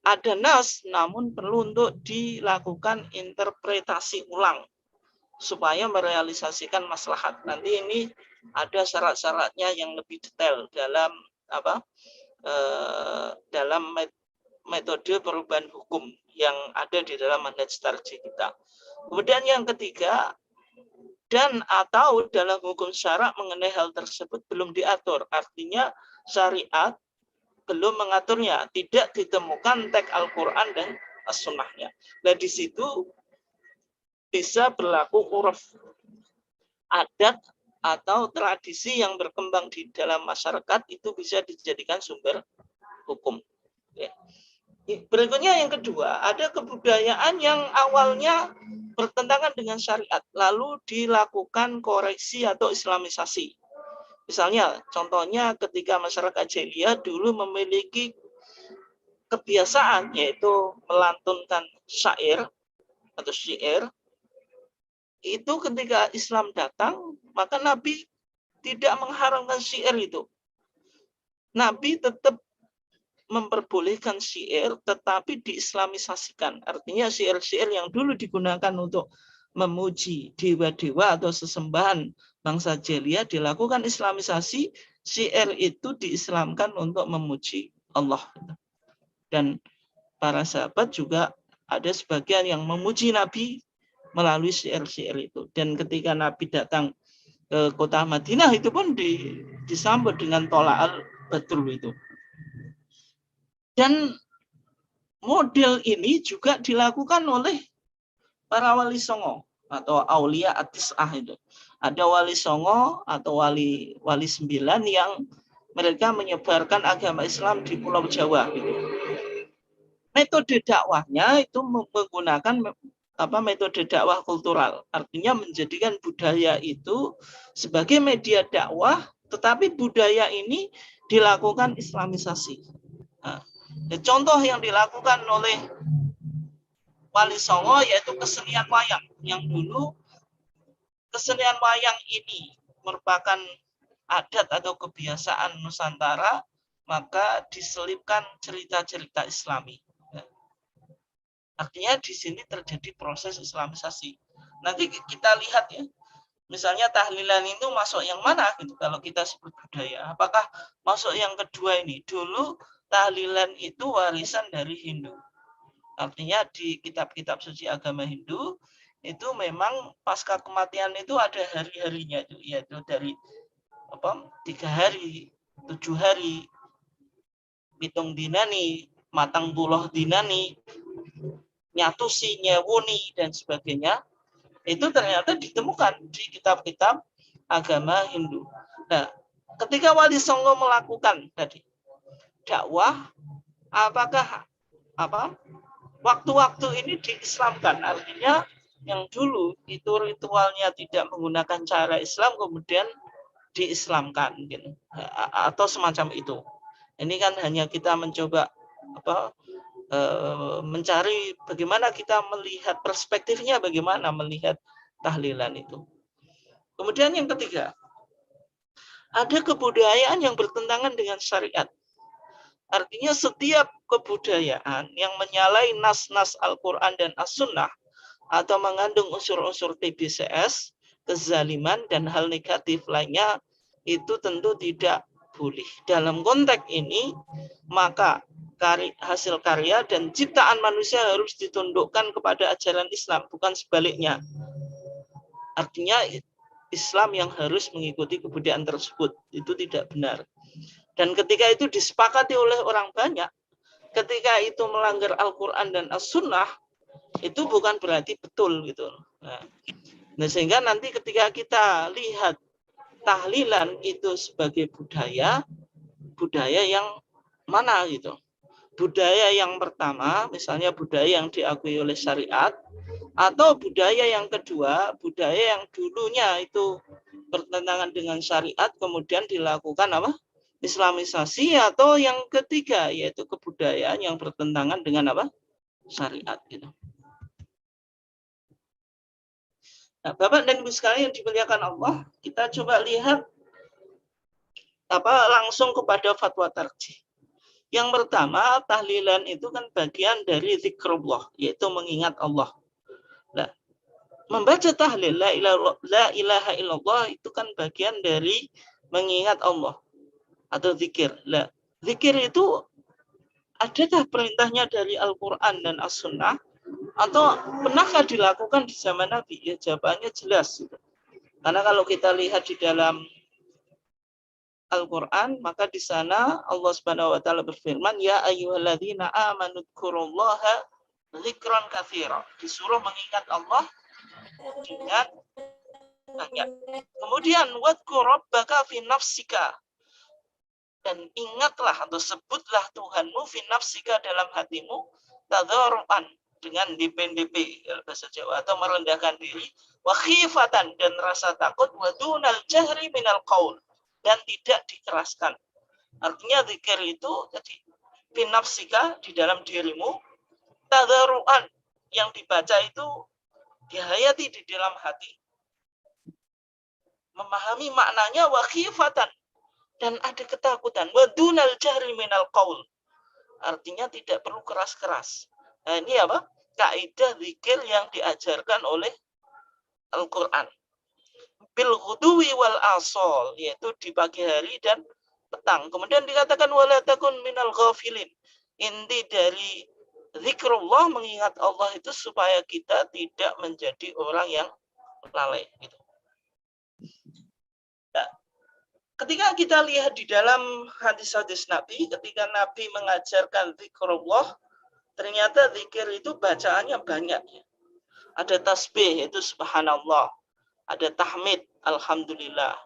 ada nas, namun perlu untuk dilakukan interpretasi ulang supaya merealisasikan maslahat. Nanti ini ada syarat-syaratnya yang lebih detail dalam dalam metode perubahan hukum yang ada di dalam manhaj tarjih kita. Kemudian yang ketiga, dan atau dalam hukum syara mengenai hal tersebut belum diatur. Artinya syariat belum mengaturnya, tidak ditemukan teks Al-Quran dan As-Sunnahnya. Nah di situ bisa berlaku uruf, adat atau tradisi yang berkembang di dalam masyarakat itu bisa dijadikan sumber hukum. Ya. Berikutnya yang kedua, ada kebudayaan yang awalnya bertentangan dengan syariat, lalu dilakukan koreksi atau islamisasi. Misalnya, contohnya ketika masyarakat jahiliyah dulu memiliki kebiasaan, yaitu melantunkan syair atau syair, itu ketika Islam datang, maka Nabi tidak mengharamkan syair itu. Nabi tetap memperbolehkan syair, tetapi diislamisasikan. Artinya syair-syair yang dulu digunakan untuk memuji dewa-dewa atau sesembahan bangsa jahiliyah dilakukan islamisasi, syair itu diislamkan untuk memuji Allah. Dan para sahabat juga ada sebagian yang memuji Nabi melalui syair-syair itu. Dan ketika Nabi datang ke kota Madinah itu pun disambut dengan tola'al batul itu. Dan model ini juga dilakukan oleh para wali songo atau aulia at-tis'ah itu. Ada wali songo atau wali 9 yang mereka menyebarkan agama Islam di Pulau Jawa. Gitu. Metode dakwahnya itu menggunakan metode dakwah kultural. Artinya menjadikan budaya itu sebagai media dakwah, tetapi budaya ini dilakukan islamisasi. Nah, contoh yang dilakukan oleh Wali Songo yaitu kesenian wayang. Yang dulu kesenian wayang ini merupakan adat atau kebiasaan Nusantara, maka diselipkan cerita-cerita Islami. Artinya di sini terjadi proses islamisasi. Nanti kita lihat ya, misalnya tahlilan itu masuk yang mana gitu kalau kita sebut budaya. Apakah masuk yang kedua ini? Dulu tahlilan itu warisan dari Hindu. Artinya di kitab-kitab suci agama Hindu itu memang pasca kematian itu ada hari-harinya itu, yaitu dari 3 hari, 7 hari, pitung dinani, matang puluh dinani, nyatusi, nyewuni, dan sebagainya. Itu ternyata ditemukan di kitab-kitab agama Hindu. Nah, ketika Wali Songo melakukan tadi dakwah, apakah waktu-waktu ini diislamkan? Artinya yang dulu itu ritualnya tidak menggunakan cara Islam kemudian diislamkan gitu. Atau semacam itu. Ini kan hanya kita mencoba mencari bagaimana kita melihat perspektifnya, bagaimana melihat tahlilan itu. Kemudian yang ketiga, ada kebudayaan yang bertentangan dengan syariat. Artinya setiap kebudayaan yang menyalahi nas-nas Al-Quran dan As-Sunnah atau mengandung unsur-unsur TBCS, kezaliman, dan hal negatif lainnya, itu tentu tidak boleh. Dalam konteks ini, maka hasil karya dan ciptaan manusia harus ditundukkan kepada ajaran Islam, bukan sebaliknya. Artinya Islam yang harus mengikuti kebudayaan tersebut. Itu tidak benar. Dan ketika itu disepakati oleh orang banyak, ketika itu melanggar Al-Quran dan As-Sunnah, itu bukan berarti betul gitu. Nah, sehingga nanti ketika kita lihat tahlilan itu sebagai budaya yang mana gitu. Budaya yang pertama, misalnya budaya yang diakui oleh syariat, atau budaya yang kedua, budaya yang dulunya itu bertentangan dengan syariat, kemudian dilakukan Islamisasi, atau yang ketiga yaitu kebudayaan yang bertentangan dengan syariat gitu. Nah, Bapak dan Ibu sekalian yang dimuliakan Allah, kita coba lihat langsung kepada fatwa tarjih. Yang pertama, tahlilan itu kan bagian dari zikrullah, yaitu mengingat Allah. Nah, membaca tahlil la ilaha illallah itu kan bagian dari mengingat Allah atau zikir. Nah, zikir itu adakah perintahnya dari Al-Quran dan As-Sunnah, atau pernahkah dilakukan di zaman Nabi? Ya, jawabannya jelas. Karena kalau kita lihat di dalam Al-Quran, maka di sana Allah Subhanahu wa taala berfirman, ya ayyuhalladzina amanu dzkurullaha dzikran katsira. Disuruh mengingat Allah dengan banyak. Kemudian wadhkur rabbaka fi nafsika, dan ingatlah atau sebutlah Tuhanmu fi nafsika dalam hatimu, tadharruan dengan DP bahasa Jawa, atau merendahkan diri, wa khifatan dan rasa takut, wa dunal jahri minal qaul, dan tidak dikeraskan. Artinya zikir itu tadi fi nafsika di dalam dirimu, tadharruan yang dibaca itu dihayati di dalam hati, memahami maknanya, wa khifatan dan ada ketakutan, wa dunal jahri minal qaul, artinya tidak perlu keras-keras. Nah, ini kaidah zikir yang diajarkan oleh Al-Quran. Bil ghudwi wal asal, yaitu di pagi hari dan petang. Kemudian dikatakan wala takun minal ghafilin. Inti dari zikrullah, mengingat Allah itu supaya kita tidak menjadi orang yang lalai gitu. Nah, ketika kita lihat di dalam hadis-hadis Nabi, ketika Nabi mengajarkan zikrullah, ternyata zikir itu bacaannya banyak. Ada tasbih, yaitu subhanallah. Ada tahmid, alhamdulillah.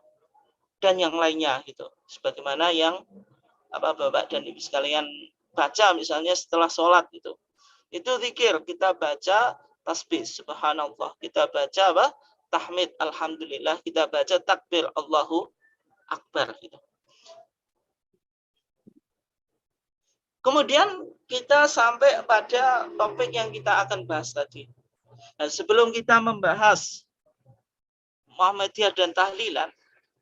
Dan yang lainnya gitu. Sebagaimana yang Bapak dan Ibu sekalian baca misalnya setelah sholat gitu. Itu zikir, kita baca tasbih, subhanallah. Kita baca tahmid, alhamdulillah. Kita baca takbir, Allahu Akbar gitu. Kemudian kita sampai pada topik yang kita akan bahas tadi. Nah, sebelum kita membahas Muhammadiyah dan tahlilan,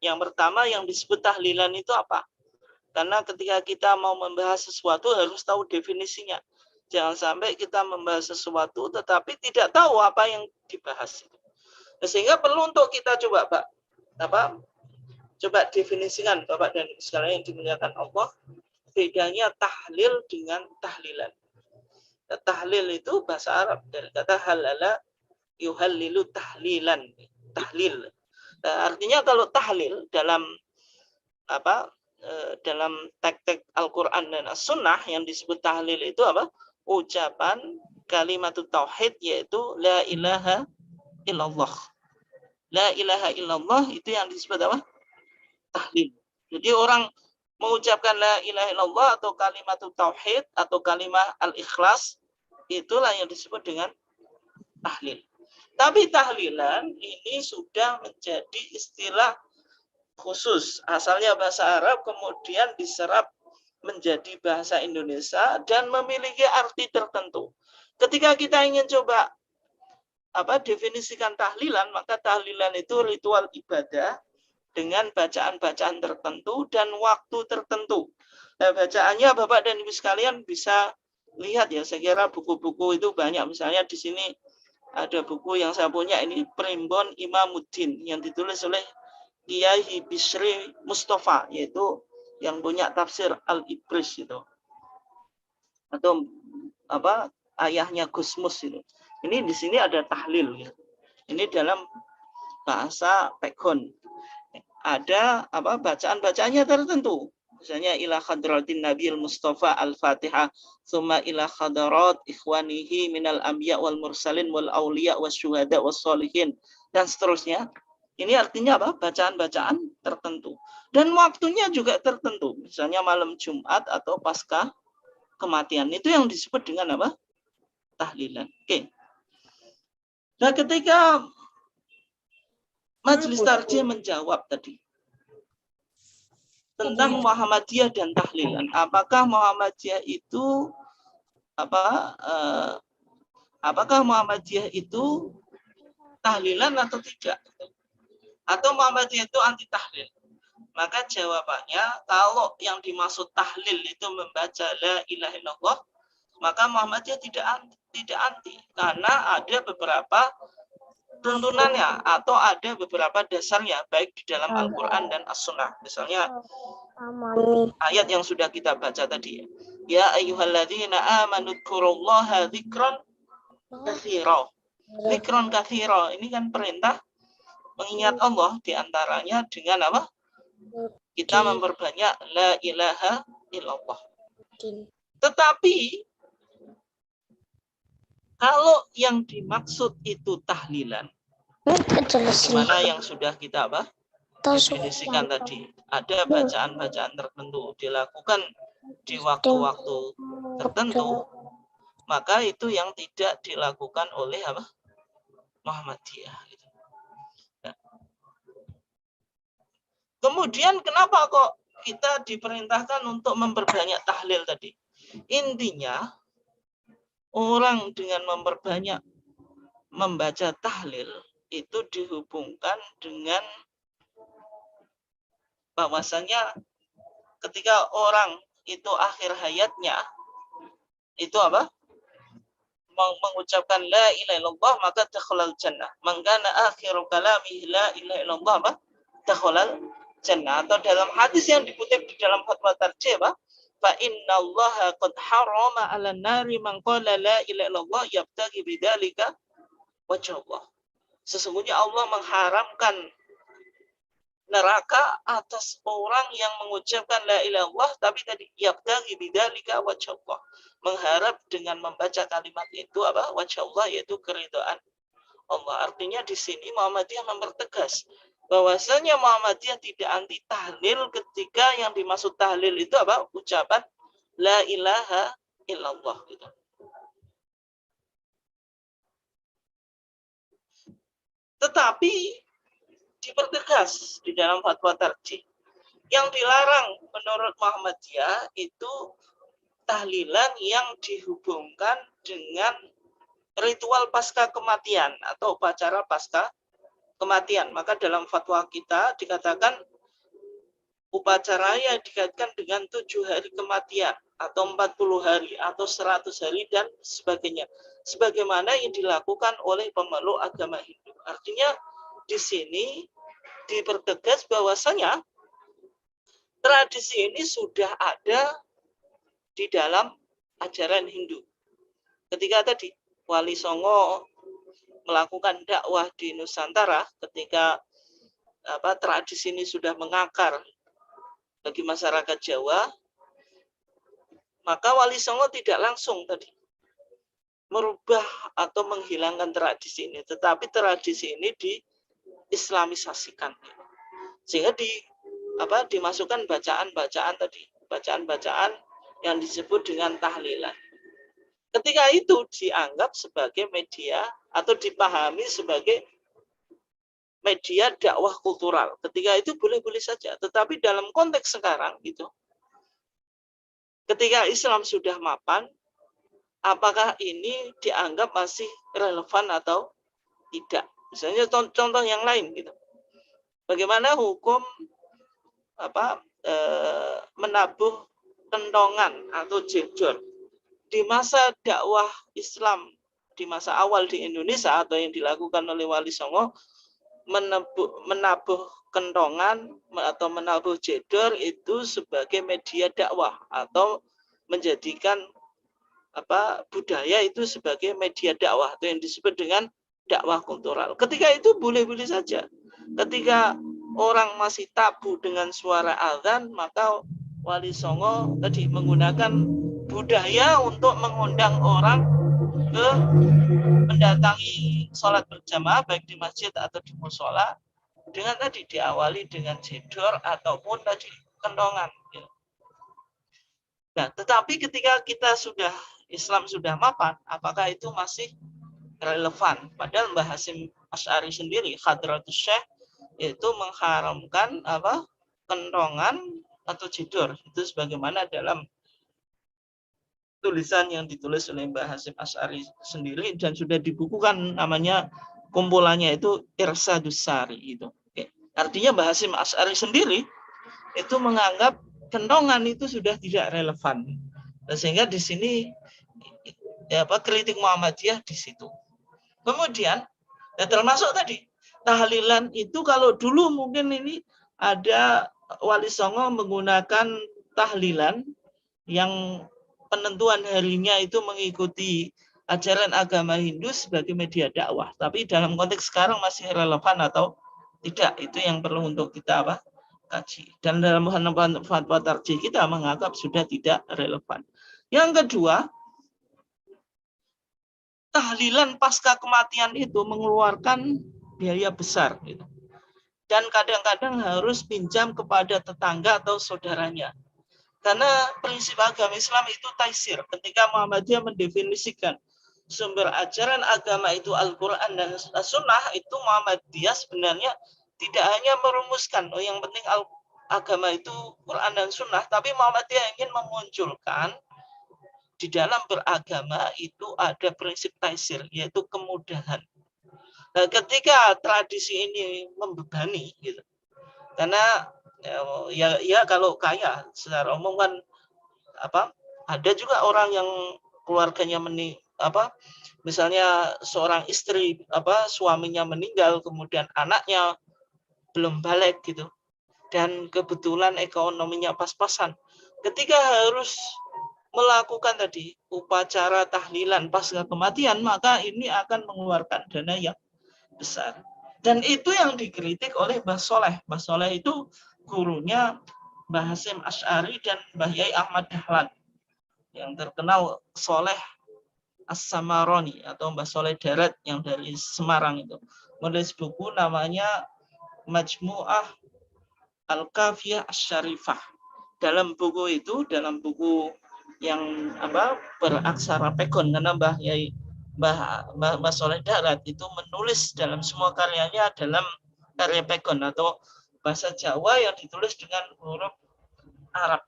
yang pertama yang disebut tahlilan itu apa? Karena ketika kita mau membahas sesuatu harus tahu definisinya. Jangan sampai kita membahas sesuatu tetapi tidak tahu apa yang dibahas. Nah, sehingga perlu untuk kita coba coba definisikan Bapak dan Ibu sekalian yang dimuliakan Allah, bedanya tahlil dengan tahlilan. Tahlil itu bahasa Arab dari kata halala yuhallilu tahlilan, tahlil. Artinya kalau tahlil dalam dalam teks-teks Al-Quran dan As-Sunnah yang disebut tahlil itu ucapan kalimat tauhid, yaitu la ilaha illallah. La ilaha illallah itu yang disebut tahlil. Jadi orang mengucapkan la ilaha illallah atau kalimat tauhid atau kalimat al-ikhlas, itulah yang disebut dengan tahlil. Tapi tahlilan ini sudah menjadi istilah khusus, asalnya bahasa Arab, kemudian diserap menjadi bahasa Indonesia dan memiliki arti tertentu. Ketika kita ingin coba definisikan tahlilan, maka tahlilan itu ritual ibadah dengan bacaan-bacaan tertentu dan waktu tertentu. Nah, bacaannya Bapak dan Ibu sekalian bisa lihat ya, saya kira buku-buku itu banyak. Misalnya di sini ada buku yang saya punya ini, Primbon Imamuddin, yang ditulis oleh Kiai Bisri Mustafa, yaitu yang punya tafsir Al-Ibris itu. Atau ayahnya Gusmus itu. Ini di sini ada tahlil gitu. Ini dalam bahasa Pekhon. Ada bacaan-bacaannya tertentu. Misalnya ila hadratin Nabiul Mustafa Al-Fatihah, summa ila hadrat ikhwanihi minal anbiya wal mursalin wal auliya wasyuhada wassolihin, dan seterusnya. Ini artinya bacaan-bacaan tertentu. Dan waktunya juga tertentu. Misalnya malam Jumat atau pasca kematian. Itu yang disebut dengan tahlilan. Oke. Nah, ketika Majelis Tarjih menjawab tadi tentang Muhammadiyah dan tahlilan, apakah Muhammadiyah itu apakah Muhammadiyah itu tahlilan atau tidak? Atau Muhammadiyah itu anti tahlil? Maka jawabannya, kalau yang dimaksud tahlil itu membaca la ilaha illallah, maka Muhammadiyah tidak anti, karena ada beberapa tuntunannya atau ada beberapa dasarnya, baik di dalam Al-Quran dan As-Sunnah. Misalnya ayat yang sudah kita baca tadi, ya ayyuhalladzina amanu dzkurullaha dzikran katsira. Dzikran katsira, ini kan perintah mengingat Allah, diantaranya dengan kita memperbanyak la ilaha illallah. Tetapi kalau yang dimaksud itu tahlilan, bagaimana yang sudah kita definisikan tadi, ada bacaan-bacaan tertentu dilakukan di waktu-waktu tertentu, maka itu yang tidak dilakukan oleh Muhammadiyah. Nah. Kemudian kenapa kok kita diperintahkan untuk memperbanyak tahlil tadi? Intinya, orang dengan memperbanyak membaca tahlil itu dihubungkan dengan bahwasanya ketika orang itu akhir hayatnya itu mengucapkan la ilaha illallah, maka dakhalal jannah. Man kana akhiru kalamihi la ilaha illallah dakhalal jannah. Atau dalam hadis yang dikutip di dalam fatwa tarjih, fa innallaha qad harama 'alan nari man qala la ilaha illallah yabtaghi bidzalika wajh Allah. Sesungguhnya Allah mengharamkan neraka atas orang yang mengucapkan la ilaha illallah tapi tadi yabtaghi bidzalika wajh Allah, mengharap dengan membaca kalimat itu wajh Allah, yaitu keridhaan Allah. Artinya di sini Muhammadiyah mempertegas bahwasanya Muhammadiyah tidak anti tahlil ketika yang dimaksud tahlil itu ucapan la ilaha illallah gitu. Tetapi dipertegas di dalam fatwa tarjih, yang dilarang menurut Muhammadiyah itu tahlilan yang dihubungkan dengan ritual pasca kematian atau upacara pasca kematian. Maka dalam fatwa kita dikatakan upacara yang dikaitkan dengan 7 hari kematian atau 40 hari atau 100 hari dan sebagainya, sebagaimana yang dilakukan oleh pemeluk agama Hindu. Artinya di sini dipertegas bahwasanya tradisi ini sudah ada di dalam ajaran Hindu. Ketika tadi Wali Songo melakukan dakwah di Nusantara, ketika tradisi ini sudah mengakar bagi masyarakat Jawa, maka Wali Songo tidak langsung tadi merubah atau menghilangkan tradisi ini, tetapi tradisi ini diislamisasikan, sehingga dimasukkan bacaan-bacaan tadi, bacaan-bacaan yang disebut dengan tahlilan. Ketika itu dianggap sebagai media atau dipahami sebagai media dakwah kultural. Ketika itu boleh-boleh saja, tetapi dalam konteks sekarang gitu, ketika Islam sudah mapan, apakah ini dianggap masih relevan atau tidak? Misalnya contoh yang lain gitu. Bagaimana hukum menabuh kentongan atau jedor di masa dakwah Islam di masa awal di Indonesia atau yang dilakukan oleh Wali Songo, menabuh kentongan atau menabuh jedor itu sebagai media dakwah atau menjadikan budaya itu sebagai media dakwah atau yang disebut dengan dakwah kultural. Ketika itu boleh-boleh saja. Ketika orang masih tabu dengan suara azan, maka Wali Songo tadi menggunakan budaya untuk mengundang orang ke mendatangi sholat berjamaah baik di masjid atau di musola dengan tadi diawali dengan jedor ataupun tadi kentongan. Nah, tetapi ketika kita Islam sudah mapan, apakah itu masih relevan? Padahal Mbah Hasyim Asy'ari sendiri, Hadratus Syekh, itu mengharamkan kentongan atau jedor. Itu sebagaimana dalam tulisan yang ditulis oleh Mbah Hasyim Asy'ari sendiri dan sudah dibukukan, namanya kumpulannya itu Irsadus Sari itu. Oke. Artinya Mbah Hasyim Asy'ari sendiri itu menganggap kentongan itu sudah tidak relevan. Dan sehingga di sini kritik Muhammadiyah di situ. Kemudian termasuk tadi tahlilan itu, kalau dulu mungkin ini ada Wali Songo menggunakan tahlilan yang penentuan harinya itu mengikuti ajaran agama Hindu sebagai media dakwah. Tapi dalam konteks sekarang masih relevan atau tidak, itu yang perlu untuk kita kaji. Dan dalam fatwa tarjih kita menganggap sudah tidak relevan. Yang kedua, tahlilan pasca kematian itu mengeluarkan biaya besar gitu. Dan kadang-kadang harus pinjam kepada tetangga atau saudaranya. Karena prinsip agama Islam itu taisir. Ketika Muhammadiyah mendefinisikan sumber ajaran agama itu Al-Quran dan Sunnah, itu Muhammadiyah sebenarnya tidak hanya merumuskan yang penting agama itu Quran dan Sunnah, tapi Muhammadiyah ingin memunculkan di dalam beragama itu ada prinsip taisir, yaitu kemudahan. Nah, ketika tradisi ini membebani gitu, karena ya kalau kaya secara umum kan ada juga orang yang keluarganya misalnya seorang istri suaminya meninggal, kemudian anaknya belum balik gitu, dan kebetulan ekonominya pas-pasan, ketika harus melakukan tadi upacara tahlilan pasca kematian, maka ini akan mengeluarkan dana yang besar. Dan itu yang dikritik oleh Mbah Soleh. Mbah Soleh itu gurunya Mbah Hasyim Asy'ari dan Mbah Yai Ahmad Dahlan. Yang terkenal Soleh As-Samaroni atau Mbah Soleh Darat yang dari Semarang itu. Menulis buku namanya Majmu'ah Al-Kafiyah Asy-Syarifah. Dalam buku yang beraksara pegon, karena Mbah Soleh Darat itu menulis dalam semua karyanya dalam karya pegon atau bahasa Jawa yang ditulis dengan huruf Arab.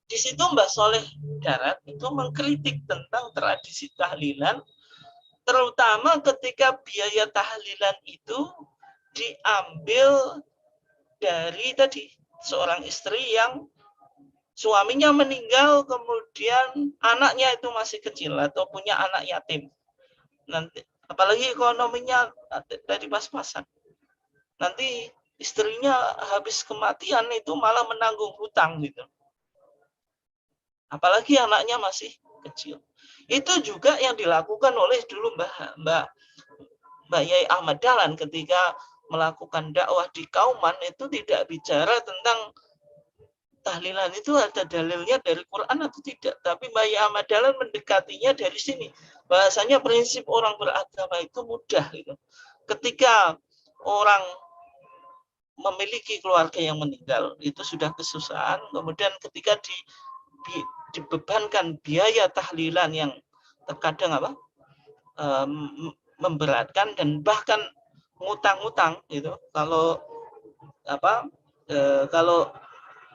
Di situ Mbah Soleh Darat itu mengkritik tentang tradisi tahlilan, terutama ketika biaya tahlilan itu diambil dari tadi seorang istri yang suaminya meninggal, kemudian anaknya itu masih kecil atau punya anak yatim. Nanti apalagi ekonominya dari pas-pasan. Nanti istrinya habis kematian itu malah menanggung hutang gitu. Apalagi anaknya masih kecil. Itu juga yang dilakukan oleh dulu Mbak Yai Ahmad Dahlan ketika melakukan dakwah di Kauman, itu tidak bicara tentang tahlilan itu ada dalilnya dari Quran atau tidak, tapi Mbak Yai Ahmad Dahlan mendekatinya dari sini. Bahasanya prinsip orang beragama itu mudah gitu. Ketika orang memiliki keluarga yang meninggal, itu sudah kesusahan, kemudian ketika dibebankan biaya tahlilan yang terkadang memberatkan, dan bahkan ngutang-ngutang gitu. Kalau kalau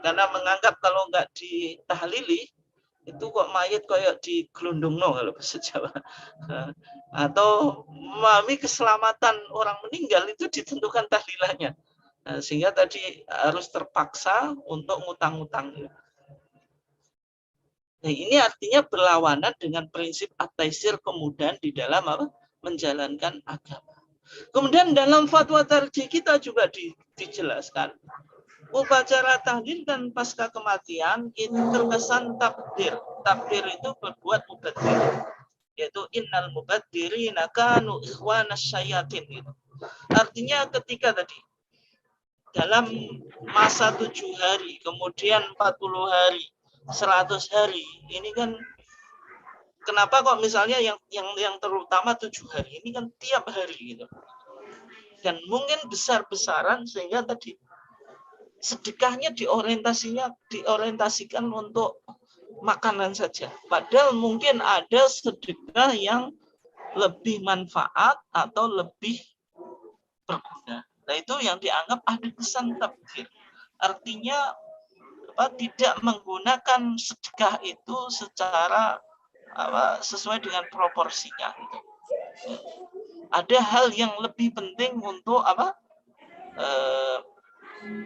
karena menganggap kalau nggak ditahlili itu kok mayit kayak digelundungno kalau bahasa Jawa. Atau memahami keselamatan orang meninggal itu ditentukan tahlilannya. Sehingga tadi harus terpaksa untuk ngutang-ngutang. Nah, ini artinya berlawanan dengan prinsip at-taisir kemudahan di dalam menjalankan agama. Kemudian dalam fatwa tarjih kita juga dijelaskan upacara tahlil dan pasca kematian itu terkesan takdir. Takdir itu berbuat mubadir, yaitu innal mubaddirina kanu ikhwanas syayatin gitu. Artinya ketika tadi dalam masa 7 hari, kemudian 40 hari, 100 hari, ini kan kenapa kok misalnya yang terutama 7 hari ini kan tiap hari gitu. Dan mungkin besar-besaran sehingga tadi sedekahnya diorientasikan untuk makanan saja. Padahal mungkin ada sedekah yang lebih manfaat atau lebih berguna. Nah, itu yang dianggap ada kesan takdir. Artinya tidak menggunakan sedekah itu secara sesuai dengan proporsinya. Gitu. Ada hal yang lebih penting untuk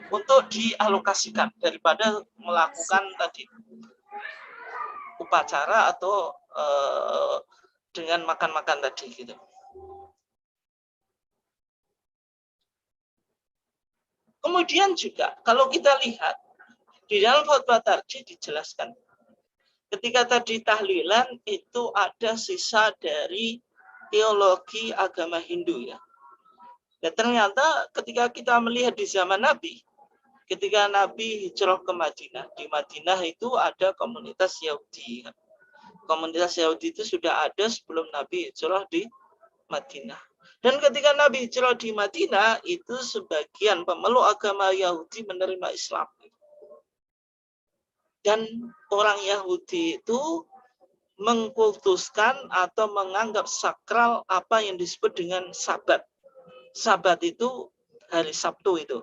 untuk dialokasikan daripada melakukan tadi upacara atau dengan makan-makan tadi gitu. Kemudian juga kalau kita lihat di dalam fatwa tarjih dijelaskan ketika tadi tahlilan itu ada sisa dari teologi agama Hindu ya. Dan ternyata ketika kita melihat di zaman Nabi, ketika Nabi hijrah ke Madinah, di Madinah itu ada komunitas Yahudi. Komunitas Yahudi itu sudah ada sebelum Nabi hijrah di Madinah. Dan ketika Nabi hijrah di Madinah, itu sebagian pemeluk agama Yahudi menerima Islam. Dan orang Yahudi itu mengkultuskan atau menganggap sakral apa yang disebut dengan Sabat. Sabat itu hari Sabtu itu.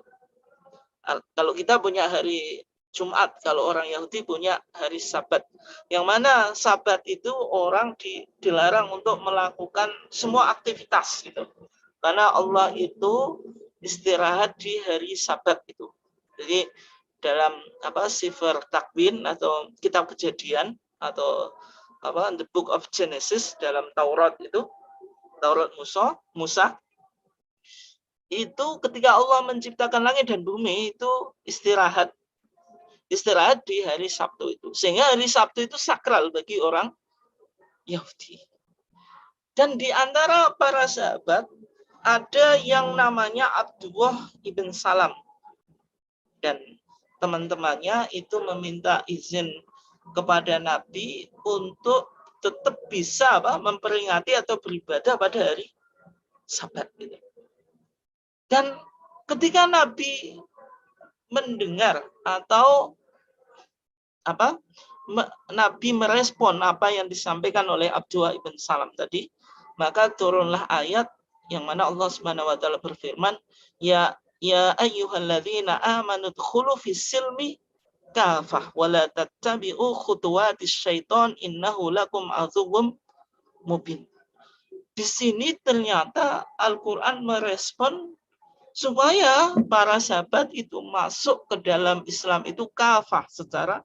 Kalau kita punya hari Jumat, kalau orang Yahudi punya hari Sabat. Yang mana Sabat itu orang dilarang untuk melakukan semua aktivitas gitu. Karena Allah itu istirahat di hari Sabat itu. Jadi dalam Sifar Takwin atau kitab Kejadian atau the Book of Genesis dalam Taurat itu, Taurat Musa itu ketika Allah menciptakan langit dan bumi itu istirahat di hari Sabtu itu. Sehingga hari Sabtu itu sakral bagi orang Yahudi. Dan di antara para sahabat ada yang namanya Abdullah ibn Salam. Dan teman-temannya itu meminta izin kepada Nabi untuk tetap bisa memperingati atau beribadah pada hari Sabat gitu. Dan ketika Nabi mendengar atau Nabi merespon apa yang disampaikan oleh Abdullah ibn Salam tadi, maka turunlah ayat yang mana Allah Subhanahu wa taala berfirman, ya ayyuhalladzina amanu dkhulu fis silmi kafah wa la tattabi'u khutuwatis syaiton innahu lakum aduwwum mubin. Di sini ternyata Al-Qur'an merespon supaya para sahabat itu masuk ke dalam Islam itu kafah secara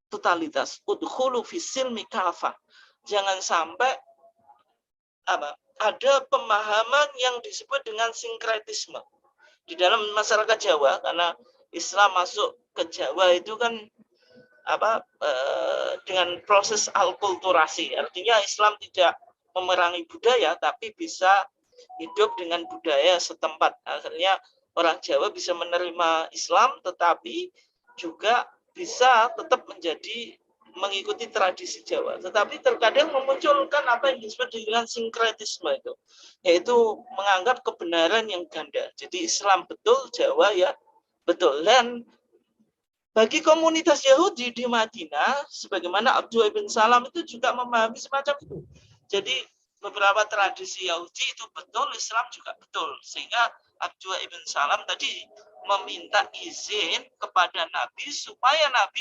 totalitas. Udkhulu fis silmi kafah. Jangan sampai ada pemahaman yang disebut dengan sinkretisme di dalam masyarakat Jawa, karena Islam masuk ke Jawa itu kan dengan proses alkulturasi. Artinya Islam tidak memerangi budaya tapi bisa hidup dengan budaya setempat. Akhirnya orang Jawa bisa menerima Islam tetapi juga bisa tetap mengikuti tradisi Jawa. Tetapi terkadang memunculkan apa yang disebut dengan sinkretisme itu, yaitu menganggap kebenaran yang ganda. Jadi Islam betul, Jawa ya betul. Dan bagi komunitas Yahudi di Madinah, sebagaimana Abdullah bin Salam itu juga memahami semacam itu. Jadi beberapa tradisi Yahudi itu betul, Islam juga betul. Sehingga Abdullah ibn Salam tadi meminta izin kepada Nabi supaya Nabi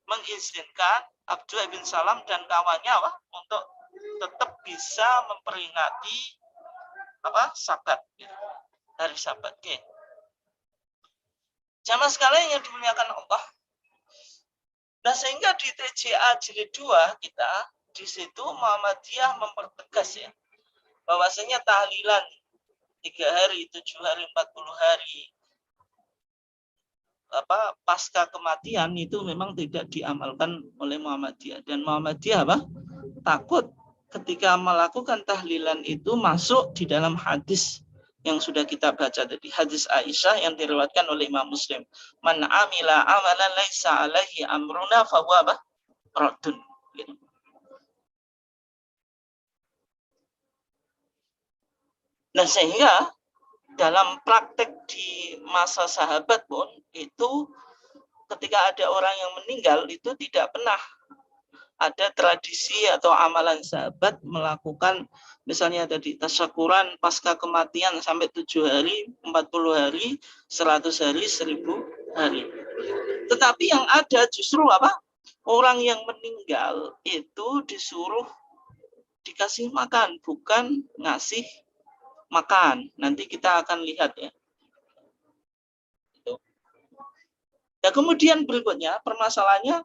mengizinkan Abdullah ibn Salam dan kawannya untuk tetap bisa memperingati Sabat, hari Sabat. Oke. Jamaah sekalian yang dimuliakan Allah. Nah, sehingga di TJA jilid 2 kita di situ Muhammadiyah mempertegas ya bahwasanya tahlilan 3 hari, 7 hari, 40 hari pasca kematian itu memang tidak diamalkan oleh Muhammadiyah, dan Muhammadiyah takut ketika melakukan tahlilan itu masuk di dalam hadis yang sudah kita baca tadi, hadis Aisyah yang diriwayatkan oleh Imam Muslim, man amila amalan laisa alaihi amruna fahuwa raddun. Gitu. Nah, sehingga dalam praktek di masa sahabat pun itu ketika ada orang yang meninggal itu tidak pernah ada tradisi atau amalan sahabat melakukan misalnya tadi tasyakuran pasca kematian sampai 7 hari, 40 hari, 100 hari, 1000 hari. Tetapi yang ada justru orang yang meninggal itu disuruh dikasih makan, bukan ngasih makan. Nanti kita akan lihat ya. Nah, kemudian berikutnya permasalahannya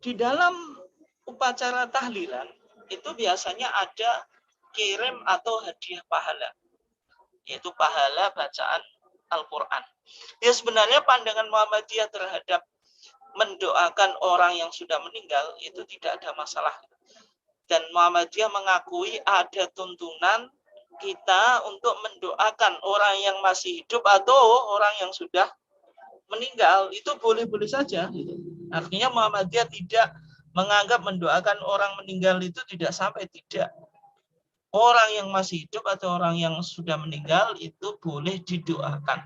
di dalam upacara tahlilan itu biasanya ada kirim atau hadiah pahala, yaitu pahala bacaan Al-Quran. Ya, sebenarnya pandangan Muhammadiyah terhadap mendoakan orang yang sudah meninggal itu tidak ada masalah. Dan Muhammadiyah mengakui ada tuntunan kita untuk mendoakan orang yang masih hidup atau orang yang sudah meninggal, itu boleh-boleh saja. Artinya Muhammadiyah tidak menganggap mendoakan orang meninggal itu tidak sampai, tidak. Orang yang masih hidup atau orang yang sudah meninggal itu boleh didoakan.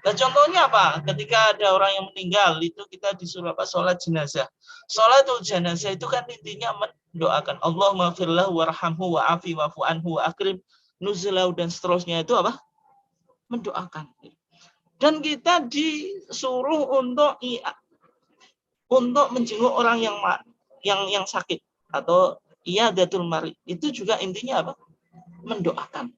Nah, contohnya apa? Ketika ada orang yang meninggal itu kita disuruh sholat jenazah. Sholatul jenazah itu kan intinya mendoakan Allahumma firlahu warhamhu wa'afi wa'fu anhu wa'akrim nuzulahu dan seterusnya, itu mendoakan. Dan kita disuruh untuk menjenguk orang yang sakit atau iyadatul marid, itu juga intinya mendoakan.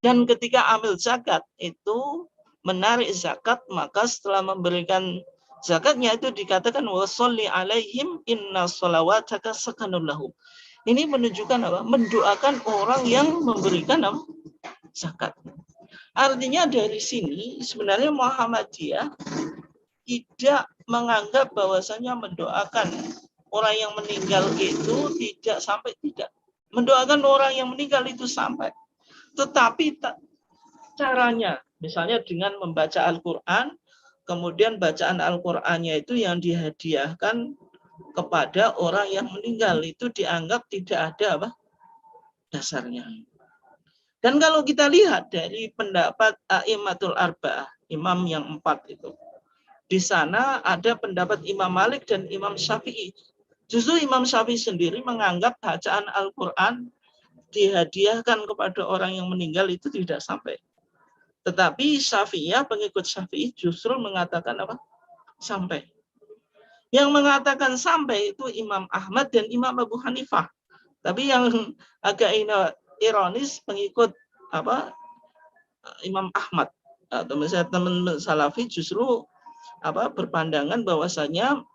Dan ketika ambil zakat itu menarik zakat, maka setelah memberikan zakatnya itu dikatakan washolli alaihim inna sholawataka sakanun lahum. Ini menunjukkan mendoakan orang yang memberikan zakat. Artinya dari sini sebenarnya Muhammadiyah tidak menganggap bahwasanya mendoakan orang yang meninggal itu tidak sampai, tidak. Mendoakan orang yang meninggal itu sampai. Tetapi caranya, misalnya dengan membaca Al-Quran, kemudian bacaan Al-Qurannya itu yang dihadiahkan kepada orang yang meninggal, itu dianggap tidak ada dasarnya. Dan kalau kita lihat dari pendapat A'immatul Arba'ah, imam yang 4 itu, di sana ada pendapat Imam Malik dan Imam Syafi'i. Justru Imam Syafi'i sendiri menganggap bacaan Al-Quran dihadiahkan kepada orang yang meninggal itu tidak sampai. Tetapi Syafi'iyah, pengikut Syafi'i justru mengatakan sampai. Yang mengatakan sampai itu Imam Ahmad dan Imam Abu Hanifah. Tapi yang agak ironis pengikut Imam Ahmad atau misalnya teman Salafi justru berpandangan bahwasanya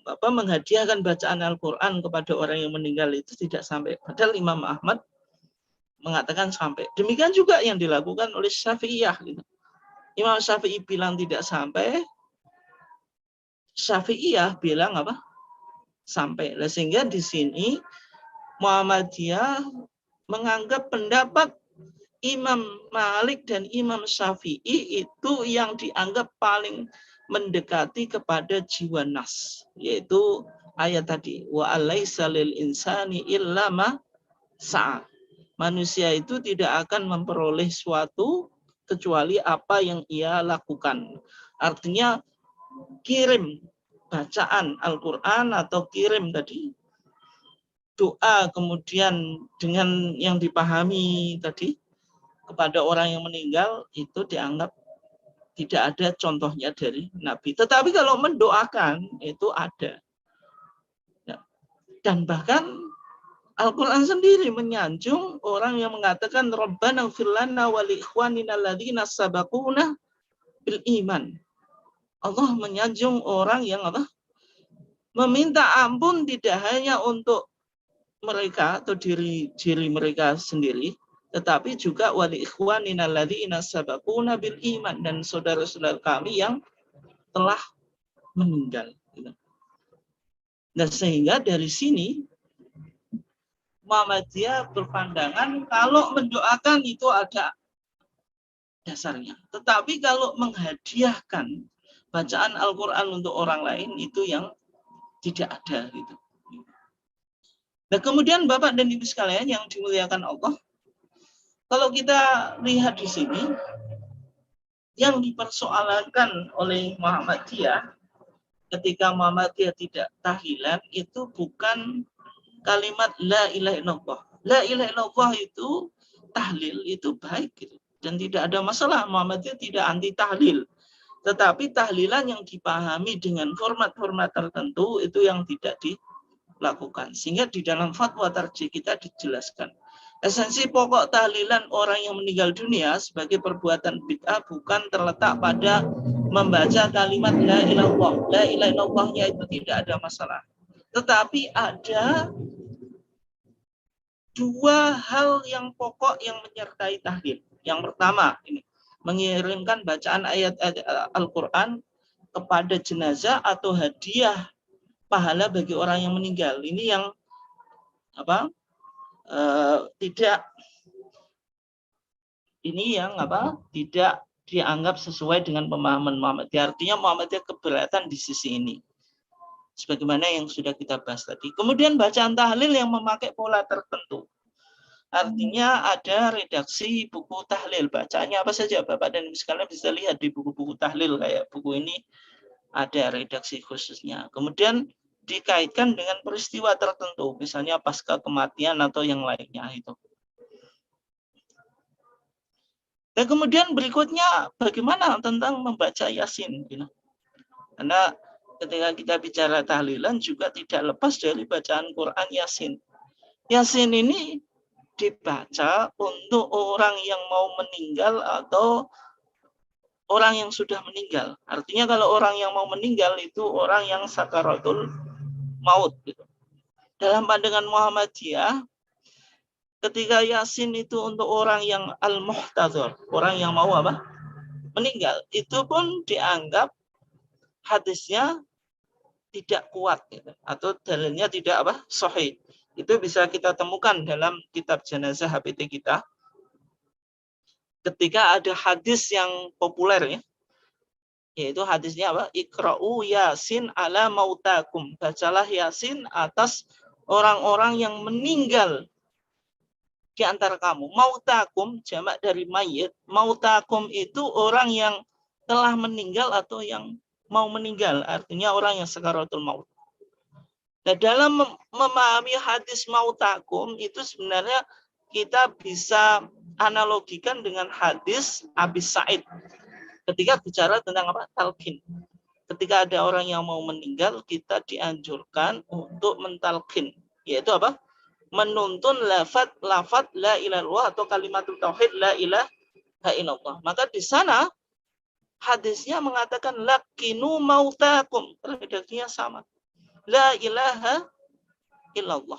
menghadiahkan bacaan Al-Quran kepada orang yang meninggal itu tidak sampai. Padahal Imam Ahmad mengatakan sampai. Demikian juga yang dilakukan oleh Syafi'iyah. Imam Syafi'i bilang tidak sampai, Syafi'iyah bilang sampai. Sehingga di sini Muhammadiyah menganggap pendapat Imam Malik dan Imam Syafi'i itu yang dianggap paling mendekati kepada jiwa nas, yaitu ayat tadi wa alaisa lil insani illa ma sa'a. Manusia itu tidak akan memperoleh suatu kecuali apa yang ia lakukan. Artinya kirim bacaan Al-Quran atau kirim tadi doa kemudian dengan yang dipahami tadi kepada orang yang meninggal itu dianggap tidak ada contohnya dari Nabi. Tetapi kalau mendoakan itu ada. Dan bahkan Al-Quran sendiri menyanjung orang yang mengatakan Rabbana ighfir lana wa li ikhwanina alladzina sabaquna bil iman. Allah menyanjung orang yang apa? Meminta ampun tidak hanya untuk mereka atau diri mereka sendiri, tetapi juga wali ikhwanina alladzina sabaquna bil iman, dan saudara-saudara kami yang telah meninggal. Nah, sehingga dari sini Muhammadiyah berpandangan kalau mendoakan itu ada dasarnya. Tetapi kalau menghadiahkan bacaan Al-Quran untuk orang lain itu yang tidak ada gitu. Nah, kemudian Bapak dan Ibu sekalian yang dimuliakan Allah, kalau kita lihat di sini yang dipersoalkan oleh Muhammadiyah ketika Muhammadiyah tidak tahlilan itu bukan kalimat la ilaha illallah. La ilaha illallah itu tahlil itu baik gitu. Dan tidak ada masalah, Muhammadiyah tidak anti tahlil. Tetapi tahlilan yang dipahami dengan format-format tertentu itu yang tidak dilakukan. Sehingga di dalam fatwa tarjih kita dijelaskan. Esensi pokok tahlilan orang yang meninggal dunia sebagai perbuatan bid'ah bukan terletak pada membaca kalimat la ilaha illallah. La ilaha illallahnya itu tidak ada masalah. Tetapi ada dua hal yang pokok yang menyertai tahlil. Yang pertama, ini mengirimkan bacaan ayat-ayat Al-Quran kepada jenazah atau hadiah pahala bagi orang yang meninggal. Ini yang tidak dianggap sesuai dengan pemahaman Muhammadiyah. Artinya Muhammadiyah keberatan di sisi ini. Sebagaimana yang sudah kita bahas tadi. Kemudian bacaan tahlil yang memakai pola tertentu. Artinya ada redaksi buku tahlil. Bacaannya apa saja Bapak dan Ibu sekalian bisa lihat di buku-buku tahlil. Kayak buku ini ada redaksi khususnya. Kemudian dikaitkan dengan peristiwa tertentu. Misalnya pasca kematian atau yang lainnya itu. Dan kemudian berikutnya bagaimana tentang membaca Yasin. Karena ketika kita bicara tahlilan juga tidak lepas dari bacaan Quran Yasin. Yasin ini dibaca untuk orang yang mau meninggal atau orang yang sudah meninggal. Artinya kalau orang yang mau meninggal itu orang yang sakaratul maut. Dalam pandangan Muhammadiyah, ketika Yasin itu untuk orang yang al-muhtadzar, orang yang mau apa? Meninggal, itu pun dianggap hadisnya tidak kuat gitu, atau dalilnya tidak apa? Sahih. Itu bisa kita temukan dalam kitab jenazah HPT kita. Ketika ada hadis yang populer ya, yaitu hadisnya apa? Iqra'u Yasin ala mautakum. Bacalah Yasin atas orang-orang yang meninggal di antara kamu. Mautakum jamak dari mayit. Mautakum itu orang yang telah meninggal atau yang mau meninggal. Artinya orang yang sakaratul maut. Nah, dalam memahami hadis mautakum itu sebenarnya kita bisa analogikan dengan hadis Abi Sa'id ketika bicara tentang apa? Talqin. Ketika ada orang yang mau meninggal, kita dianjurkan untuk mentalqin, yaitu apa? Menuntun lafaz la ilaha illallah atau kalimatul tauhid la ilaha illallah. Maka di sana hadisnya mengatakan laqinu mautakum. Redaksinya sama. La ilaha illallah.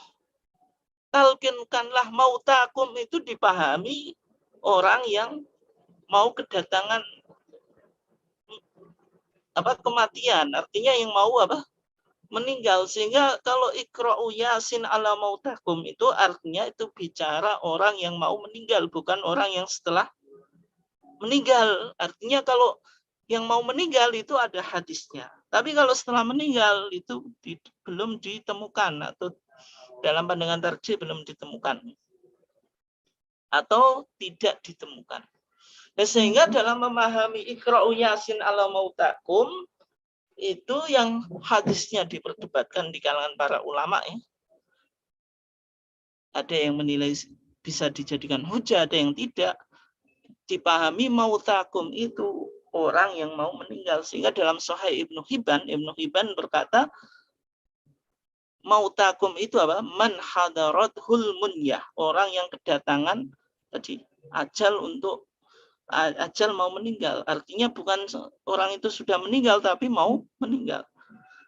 Talqinkanlah mautakum itu dipahami orang yang mau kedatangan kematian, artinya yang mau meninggal. Sehingga kalau iqra'u Yasin ala mautakum itu artinya itu bicara orang yang mau meninggal, bukan orang yang setelah meninggal. Artinya kalau yang mau meninggal itu ada hadisnya. Tapi kalau setelah meninggal itu belum ditemukan, atau dalam pandangan tarjih belum ditemukan atau tidak ditemukan. Nah, sehingga dalam memahami Iqra'u Yasin ala mautakum itu yang hadisnya diperdebatkan di kalangan para ulama ya. ada yang menilai bisa dijadikan hujah, ada yang tidak. Dipahami mautakum itu orang yang mau meninggal, sehingga dalam Sahih Ibnu Hibban berkata mautakum itu apa? Man hadarathul munyah, orang yang kedatangan tadi ajal mau meninggal. Artinya bukan orang itu sudah meninggal tapi mau meninggal.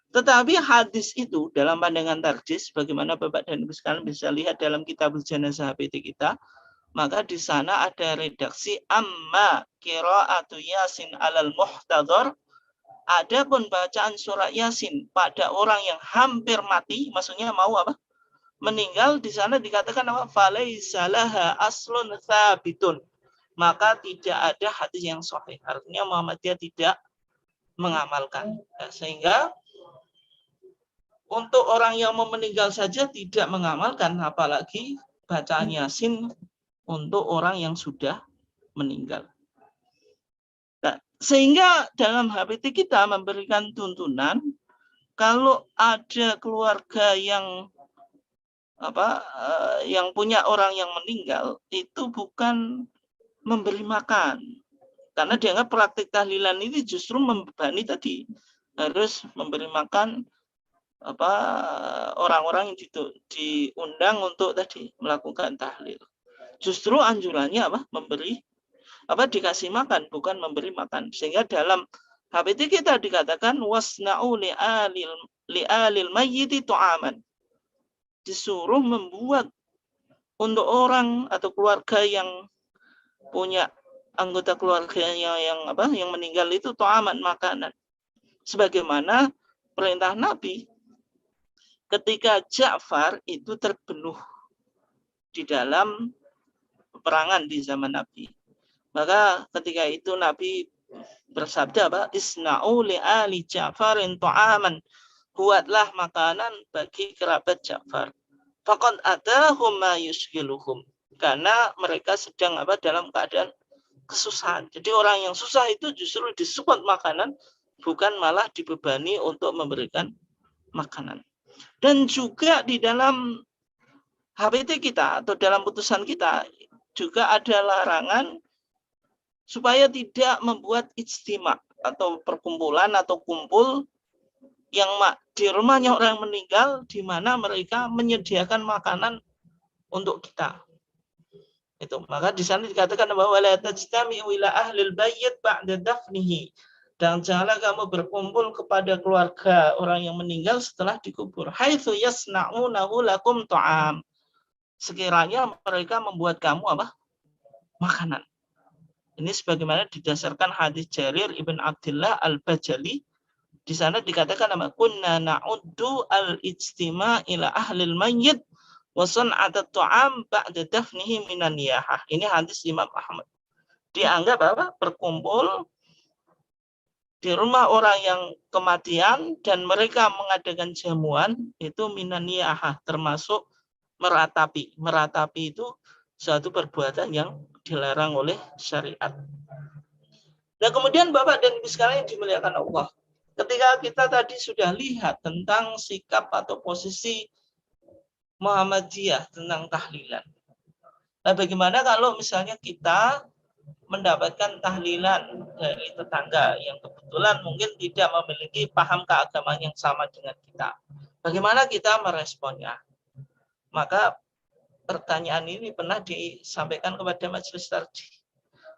Tetapi hadis itu dalam pandangan tarjih, bagaimana Bapak dan Ibu sekalian bisa lihat dalam kitab Jenazah HPT kita, maka di sana ada redaksi amma qiraatu Yasin alal muhtadhar. Adapun bacaan surat Yasin pada orang yang hampir mati, maksudnya mau apa? Meninggal, di sana dikatakan apa? Falaisa laha aslun tsabitun. Maka tidak ada hadis yang sahih. Artinya Muhammadiyah tidak mengamalkan. Sehingga untuk orang yang mau meninggal saja tidak mengamalkan, apalagi bacaan Yasin untuk orang yang sudah meninggal. Nah, sehingga dalam HPT kita memberikan tuntunan kalau ada keluarga yang yang punya orang yang meninggal itu bukan memberi makan, karena dianggap praktik tahlilan ini justru membebani tadi, harus memberi makan orang-orang yang diundang untuk tadi melakukan tahlil. Justru anjurannya dikasih makan, bukan memberi makan. Sehingga dalam HPT kita dikatakan wasna'u li'alil mayyiti tu'aman. Disuruh membuat untuk orang atau keluarga yang punya anggota keluarganya yang meninggal itu tu'aman, makanan. Sebagaimana perintah Nabi ketika Ja'far itu terbunuh di dalam peperangan di zaman Nabi. Maka ketika itu Nabi bersabda isna'u li'ali Ja'farin tu'aman, buatlah makanan bagi kerabat Ja'far. Faqad atahum ma yushghiluhum, karena mereka sedang dalam keadaan kesusahan. Jadi orang yang susah itu justru disupport makanan, bukan malah dibebani untuk memberikan makanan. Dan juga di dalam HPT kita atau dalam putusan kita juga ada larangan supaya tidak membuat ijtima atau perkumpulan atau kumpul yang di rumahnya orang meninggal, di mana mereka menyediakan makanan untuk kita. Itu maka di sana dikatakan bahwa la tajtami'u ila ahlil bayyit ba'da dafnihi, dan janganlah kamu berkumpul kepada keluarga orang yang meninggal setelah dikubur. Haitsu yasna'unahu lakum ta'am, sekiranya mereka membuat kamu makanan. Ini sebagaimana didasarkan hadis Jarir ibn Abdullah al-Bajali. Di sana dikatakan kunna na'uddu al-ijtima' ila ahlil mayyit wa san'atat ta'am ba'da dafnihi minan niyahah. Ini hadis Imam Ahmad. Dianggap berkumpul di rumah orang yang kematian dan mereka mengadakan jamuan itu minan niyahah, termasuk meratapi. Meratapi itu suatu perbuatan yang dilarang oleh syariat. Nah, kemudian Bapak dan Ibu sekalian yang dimuliakan Allah, ketika kita tadi sudah lihat tentang sikap atau posisi Muhammadiyah tentang tahlilan. Nah, bagaimana kalau misalnya kita mendapatkan tahlilan dari tetangga yang kebetulan mungkin tidak memiliki paham keagamaan yang sama dengan kita? Bagaimana kita meresponnya? Maka pertanyaan ini pernah disampaikan kepada majelis tarjih.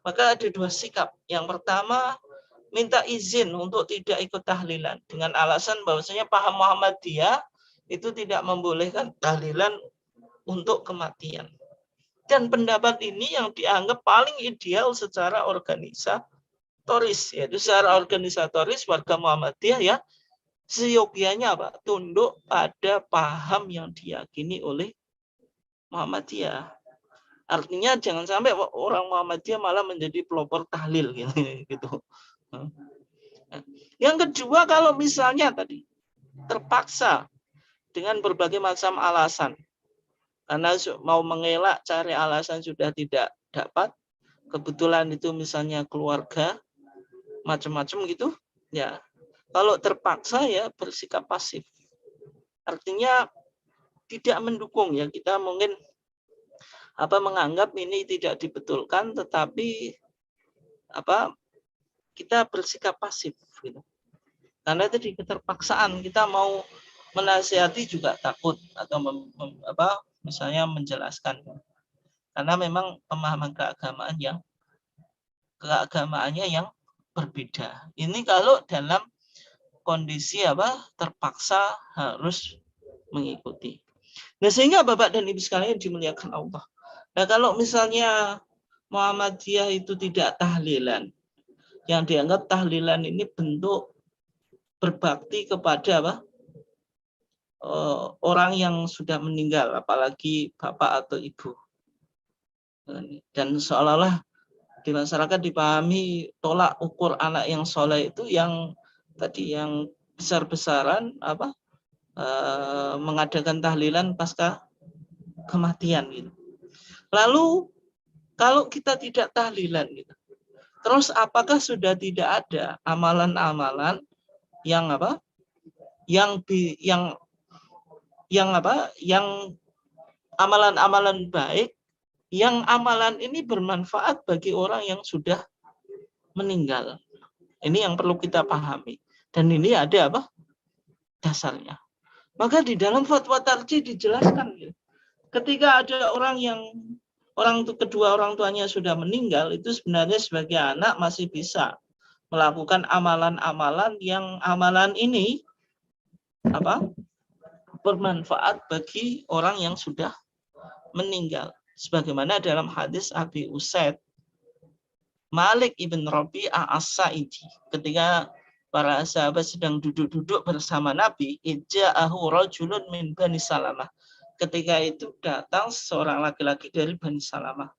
Maka ada dua sikap. Yang pertama, minta izin untuk tidak ikut tahlilan dengan alasan bahwasanya paham Muhammadiyah itu tidak membolehkan tahlilan untuk kematian. Dan pendapat ini yang dianggap paling ideal secara organisatoris, yaitu secara organisatoris warga Muhammadiyah seyogianya tunduk pada paham yang diyakini oleh Muhammadiyah. Artinya jangan sampai orang Muhammadiyah malah menjadi pelopor tahlil gitu. Yang kedua, kalau misalnya tadi terpaksa dengan berbagai macam alasan, karena mau mengelak cari alasan sudah tidak dapat, kebetulan itu misalnya keluarga macam-macam gitu, ya kalau terpaksa bersikap pasif. Artinya tidak mendukung, kita mungkin menganggap ini tidak dibetulkan, tetapi kita bersikap pasif gitu. Karena itu keterpaksaan, kita mau menasihati juga takut atau misalnya menjelaskan. Karena memang pemahaman keagamaannya yang berbeda. Ini kalau dalam kondisi terpaksa harus mengikuti. Nah, sehingga Bapak dan Ibu sekalian dimuliakan Allah. Nah, kalau misalnya Muhammadiyah itu tidak tahlilan, yang dianggap tahlilan ini bentuk berbakti kepada orang yang sudah meninggal, apalagi bapak atau ibu. Dan seolah-olah di masyarakat dipahami tolak ukur anak yang soleh itu yang tadi yang besar-besaran mengadakan tahlilan pasca kematian gitu. Lalu kalau kita tidak tahlilan gitu, terus apakah sudah tidak ada amalan-amalan yang amalan-amalan baik, yang amalan ini bermanfaat bagi orang yang sudah meninggal. Ini yang perlu kita pahami. Dan ini ada dasarnya. Maka di dalam fatwa tarjih dijelaskan, ketika ada kedua orang tuanya sudah meninggal, itu sebenarnya sebagai anak masih bisa melakukan amalan-amalan yang amalan ini bermanfaat bagi orang yang sudah meninggal. Sebagaimana dalam hadis Abi Usaid Malik ibn Rabi'ah As-Sa'idi, ketika para sahabat sedang duduk-duduk bersama Nabi, ija'ahu rajulun min Bani Salamah. Ketika itu datang seorang laki-laki dari Bani Salamah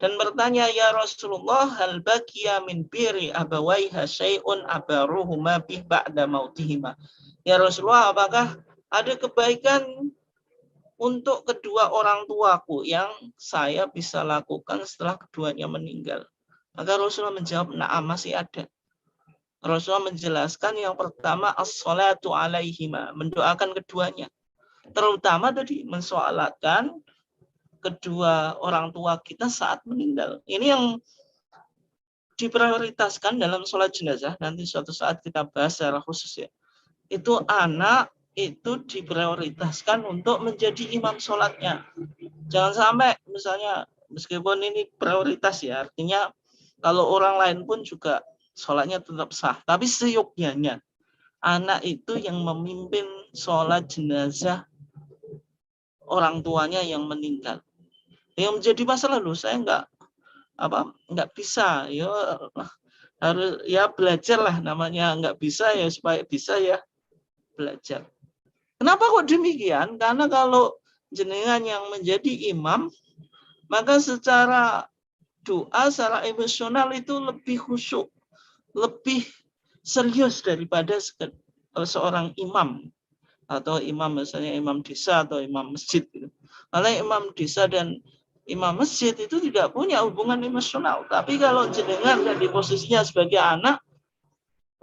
dan bertanya, ya Rasulullah, hal baqiya min biri abawaiha syai'un abaruhuma bih ba'da mautihima. Ya Rasulullah, apakah ada kebaikan untuk kedua orang tuaku yang saya bisa lakukan setelah keduanya meninggal? Maka Rasulullah menjawab, na'am, masih ada. Rasulullah menjelaskan yang pertama, as-salatu alaihima, mendoakan keduanya. Terutama tadi mensolatkan kedua orang tua kita saat meninggal. Ini yang diprioritaskan dalam sholat jenazah. Nanti suatu saat kita bahas secara khusus ya. Itu anak itu diprioritaskan untuk menjadi imam sholatnya. Jangan sampai misalnya meskipun ini prioritas ya, artinya kalau orang lain pun juga sholatnya tetap sah. Tapi seyogyanya anak itu yang memimpin sholat jenazah orang tuanya yang meninggal. Yang menjadi masalah loh, saya nggak bisa ya, harus ya belajar lah, namanya nggak bisa ya, supaya bisa ya belajar. Kenapa kok demikian? Karena kalau jenengan yang menjadi imam, maka secara doa, secara emosional itu lebih khusyuk, lebih serius daripada seorang imam atau imam misalnya imam desa atau imam masjid. Karena imam desa dan imam masjid itu tidak punya hubungan emosional. Tapi kalau jenengan dan di posisinya sebagai anak,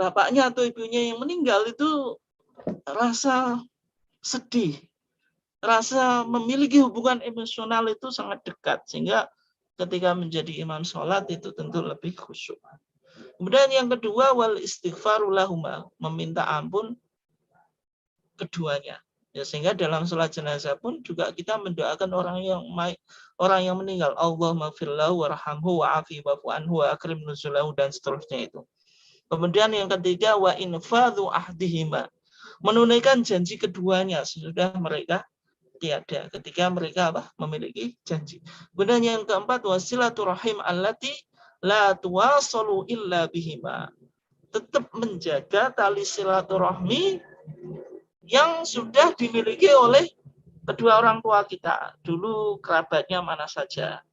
bapaknya atau ibunya yang meninggal, itu rasa sedih, rasa memiliki hubungan emosional itu sangat dekat, sehingga ketika menjadi imam sholat itu tentu lebih khusyuk. Kemudian yang kedua, wal istighfaru lahuma, meminta ampun keduanya. Ya, sehingga dalam sholat jenazah pun juga kita mendoakan orang yang meninggal, Allahumma firlahu warhamhu wa'afi wa'fu anhu wa akrim nuzulahu, dan seterusnya itu. Kemudian yang ketiga, wa infadhu ahdihima, menunaikan janji keduanya sesudah mereka tiada, ketika mereka memiliki janji. Kemudian yang keempat, wasilaturahim allati la tuwasalu illa bihima, tetap menjaga tali silaturahmi yang sudah dimiliki oleh kedua orang tua kita. Dulu kerabatnya mana saja,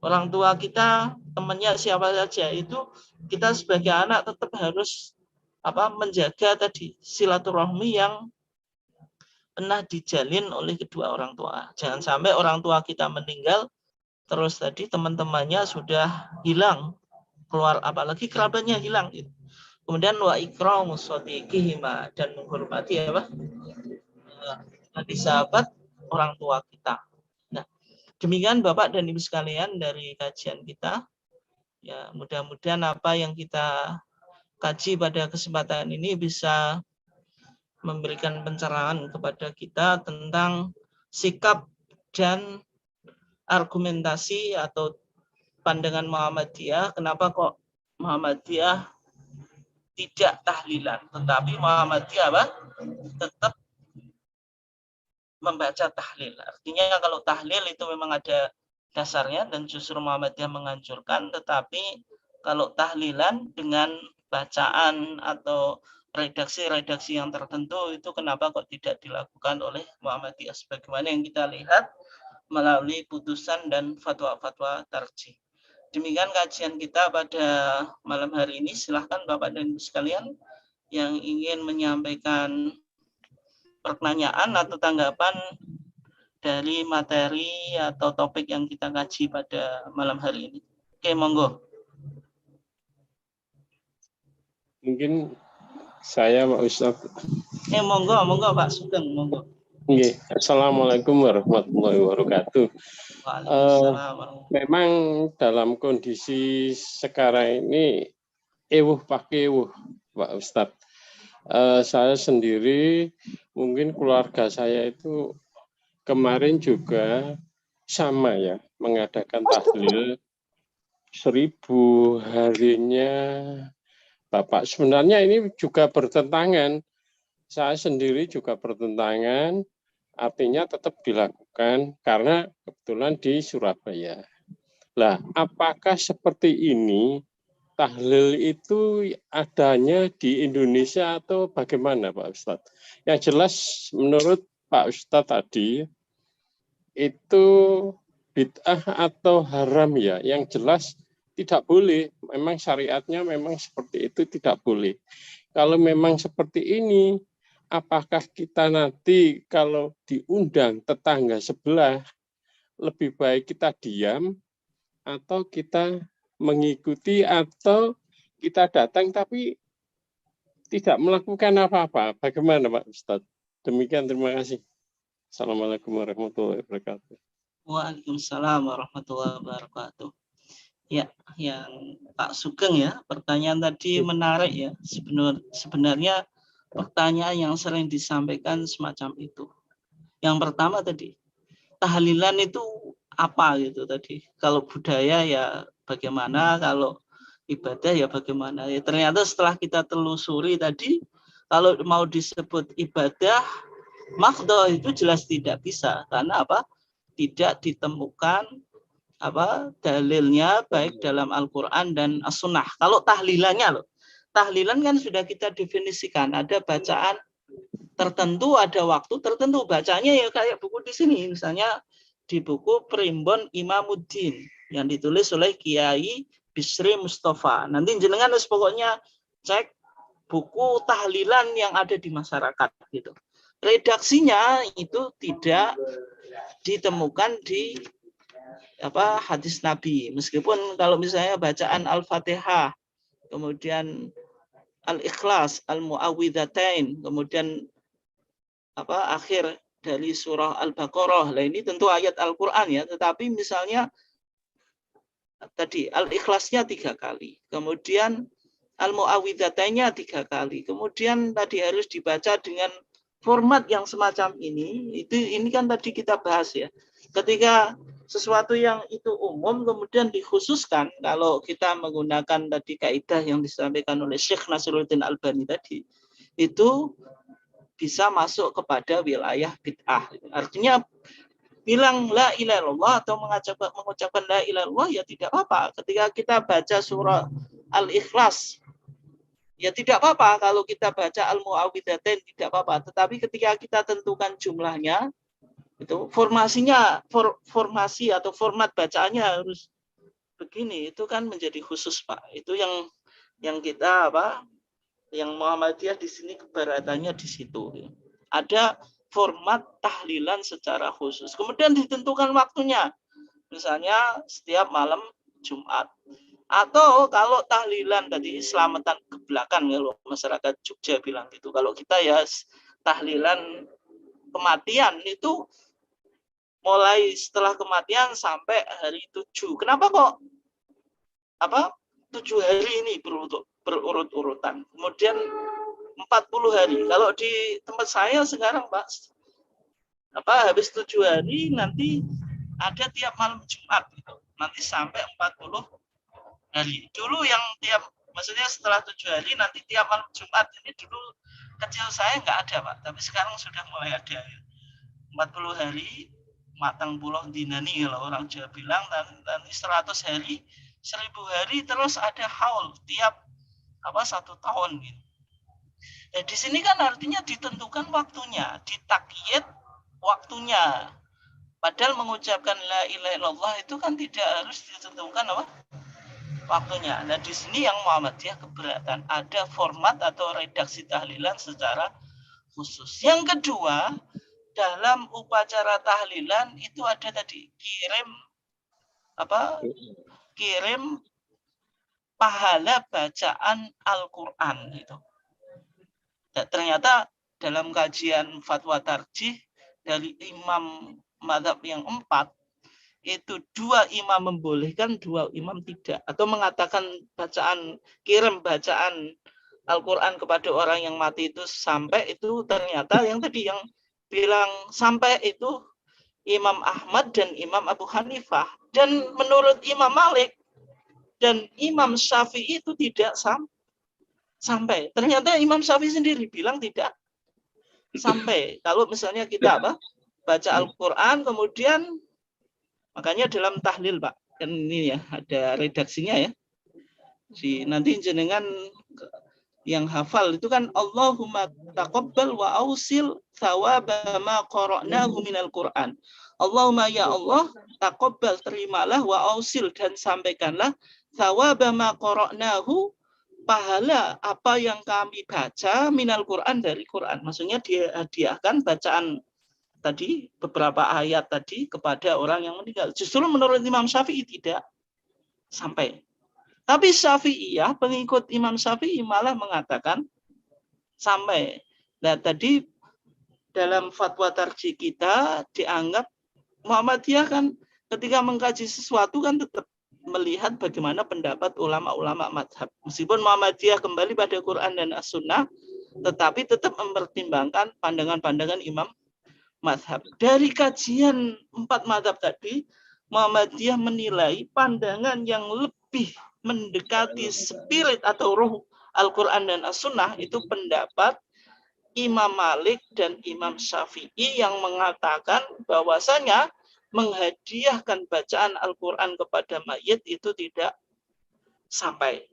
orang tua kita, temannya siapa saja, itu kita sebagai anak tetap harus menjaga tadi silaturahmi yang pernah dijalin oleh kedua orang tua. Jangan sampai orang tua kita meninggal, terus tadi teman-temannya sudah hilang, keluar, apalagi kerabatnya hilang. Kemudian wa ikramu shadiqihima, dan menghormati tadi sahabat orang tua kita. Nah, Demikian Bapak dan Ibu sekalian dari kajian kita. Ya, mudah-mudahan apa yang kita kaji pada kesempatan ini bisa memberikan pencerahan kepada kita tentang sikap dan argumentasi atau pandangan Muhammadiyah. Kenapa kok Muhammadiyah tidak tahlilan, tetapi Muhammadiyah apa? Tetap membaca tahlil. Artinya kalau tahlil itu memang ada dasarnya dan justru Muhammadiyah menganjurkan, tetapi kalau tahlilan dengan bacaan atau redaksi-redaksi yang tertentu itu kenapa kok tidak dilakukan oleh Muhammadiyah sebagaimana yang kita lihat melalui putusan dan fatwa-fatwa tarjih. Demikian kajian kita pada malam hari ini. Silahkan Bapak dan Ibu sekalian yang ingin menyampaikan pertanyaan atau tanggapan dari materi atau topik yang kita kaji pada malam hari ini. Oke, monggo. Mungkin saya Pak Ustadz. Monggo Pak Sugeng, monggo. Oke. Assalamualaikum warahmatullahi wabarakatuh. Memang dalam kondisi sekarang ini pakai Pak Ustadz. Saya sendiri, mungkin keluarga saya itu kemarin juga sama ya, mengadakan tahlil 1000 harinya Bapak. Sebenarnya ini juga bertentangan. Saya sendiri juga bertentangan, artinya tetap dilakukan karena kebetulan di Surabaya. Lah, apakah seperti ini tahlil itu adanya di Indonesia atau bagaimana Pak Ustadz? Yang jelas menurut Pak Ustadz tadi itu bid'ah atau haram ya, yang jelas tidak boleh. Memang syariatnya memang seperti itu, tidak boleh. Kalau memang seperti ini, apakah kita nanti kalau diundang tetangga sebelah, lebih baik kita diam atau kita mengikuti atau kita datang tapi tidak melakukan apa-apa? Bagaimana Pak Ustadz? Demikian, terima kasih. Assalamualaikum warahmatullahi wabarakatuh. Waalaikumsalam warahmatullahi wabarakatuh. Ya, yang Pak Sugeng ya, pertanyaan tadi menarik ya. Sebenarnya pertanyaan yang sering disampaikan semacam itu. Yang pertama tadi, tahlilan itu apa gitu tadi. Kalau budaya ya bagaimana, kalau ibadah ya bagaimana. Ya ternyata setelah kita telusuri tadi, kalau mau disebut ibadah mahdhah itu jelas tidak bisa. Karena apa? Tidak ditemukan dalilnya baik dalam Al-Quran dan As-Sunnah. Kalau tahlilannya loh, tahlilan kan sudah kita definisikan, ada bacaan tertentu, ada waktu tertentu. Bacanya ya kayak buku di sini, misalnya di buku Primbon Imamuddin yang ditulis oleh Kiai Bisri Mustafa. Nanti jenengan pokoknya cek buku tahlilan yang ada di masyarakat gitu. Redaksinya itu tidak ditemukan di hadis Nabi. Meskipun kalau misalnya bacaan Al-Fatihah, kemudian Al-Ikhlas, Al-Mu'awwidhatain, kemudian akhir dari surah Al-Baqarah. Nah, ini tentu ayat Al-Qur'an ya, tetapi misalnya tadi Al-Ikhlasnya 3 kali, kemudian Al-Mu'awwidhatainnya 3 kali, kemudian tadi harus dibaca dengan format yang semacam ini. Ini kan tadi kita bahas ya. Ketika sesuatu yang itu umum kemudian dikhususkan, kalau kita menggunakan tadi kaidah yang disampaikan oleh Syekh Nasiruddin Albani tadi, itu bisa masuk kepada wilayah bid'ah. Artinya bilang la ilaha illallah atau mengucapkan la ilaha illallah ya tidak apa-apa. Ketika kita baca surah Al-Ikhlas ya tidak apa-apa, kalau kita baca Al-Mu'awwidhatain tidak apa-apa. Tetapi ketika kita tentukan jumlahnya, itu formasi atau format bacaannya harus begini, itu kan menjadi khusus Pak. Itu yang kita yang Muhammadiyah di sini keberatannya di situ. Ada format tahlilan secara khusus. Kemudian ditentukan waktunya. Misalnya setiap malam Jumat. Atau kalau tahlilan tadi selamatan ke belakang, kalau masyarakat Jogja bilang gitu. Kalau kita ya tahlilan kematian itu mulai setelah kematian sampai hari 7. Kenapa kok 7 hari ini berurut-urutan? Kemudian 40 hari. Kalau di tempat saya sekarang, Pak, habis 7 hari nanti ada tiap malam Jumat gitu. Nanti sampai 40 hari. Dulu yang maksudnya setelah 7 hari nanti tiap malam Jumat, ini dulu kecil saya nggak ada, Pak, tapi sekarang sudah mulai ada. 40 hari matang pulau dinani kalau orang Jawa bilang, dan 100 hari, 1000 hari, terus ada haul tiap 1 tahun gitu. Nah, di sini kan artinya ditentukan waktunya, ditakyid waktunya. Padahal mengucapkan la ilaha illallah itu kan tidak harus ditentukan waktunya. Nah, di sini yang Muhammadiyah keberatan, ada format atau redaksi tahlilan secara khusus. Yang kedua, dalam upacara tahlilan itu ada tadi kirim pahala bacaan Al-Qur'an itu. Dan ternyata dalam kajian fatwa tarjih dari imam mazhab yang 4, itu 2 imam membolehkan, 2 imam tidak, atau mengatakan kirim bacaan Al-Qur'an kepada orang yang mati itu sampai, itu ternyata yang tadi yang bilang sampai itu Imam Ahmad dan Imam Abu Hanifah, dan menurut Imam Malik dan Imam Syafi'i itu tidak sampai. Ternyata Imam Syafi'i sendiri bilang tidak sampai. Kalau misalnya kita baca Al-Qur'an, kemudian makanya dalam tahlil, Pak, kan ini ya ada redaksinya ya. Nanti jenengan yang hafal itu kan Allahumma taqabbal wa ausil thawaba ma qara'nahu minal Qur'an. Allahumma ya Allah, taqabbal, terimalah, wa ausil, dan sampaikanlah, thawaba ma qara'nahu, pahala apa yang kami baca, minal Qur'an, dari Qur'an. Maksudnya dia hadiahkan bacaan tadi, beberapa ayat tadi, kepada orang yang meninggal. Justru menurut Imam Syafi'i tidak sampai. Tapi Syafi'iyah, pengikut Imam Syafi'i, malah mengatakan sampai. Nah, tadi dalam fatwa tarjih kita dianggap Muhammadiyah kan ketika mengkaji sesuatu kan tetap melihat bagaimana pendapat ulama-ulama madhab. Meskipun Muhammadiyah kembali pada Quran dan As-Sunnah, tetapi tetap mempertimbangkan pandangan-pandangan imam madhab. Dari kajian 4 madhab tadi, Muhammadiyah menilai pandangan yang lebih mendekati spirit atau ruh Al-Quran dan As-Sunnah itu pendapat Imam Malik dan Imam Syafi'i, yang mengatakan bahwasanya menghadiahkan bacaan Al-Quran kepada mayit itu tidak sampai.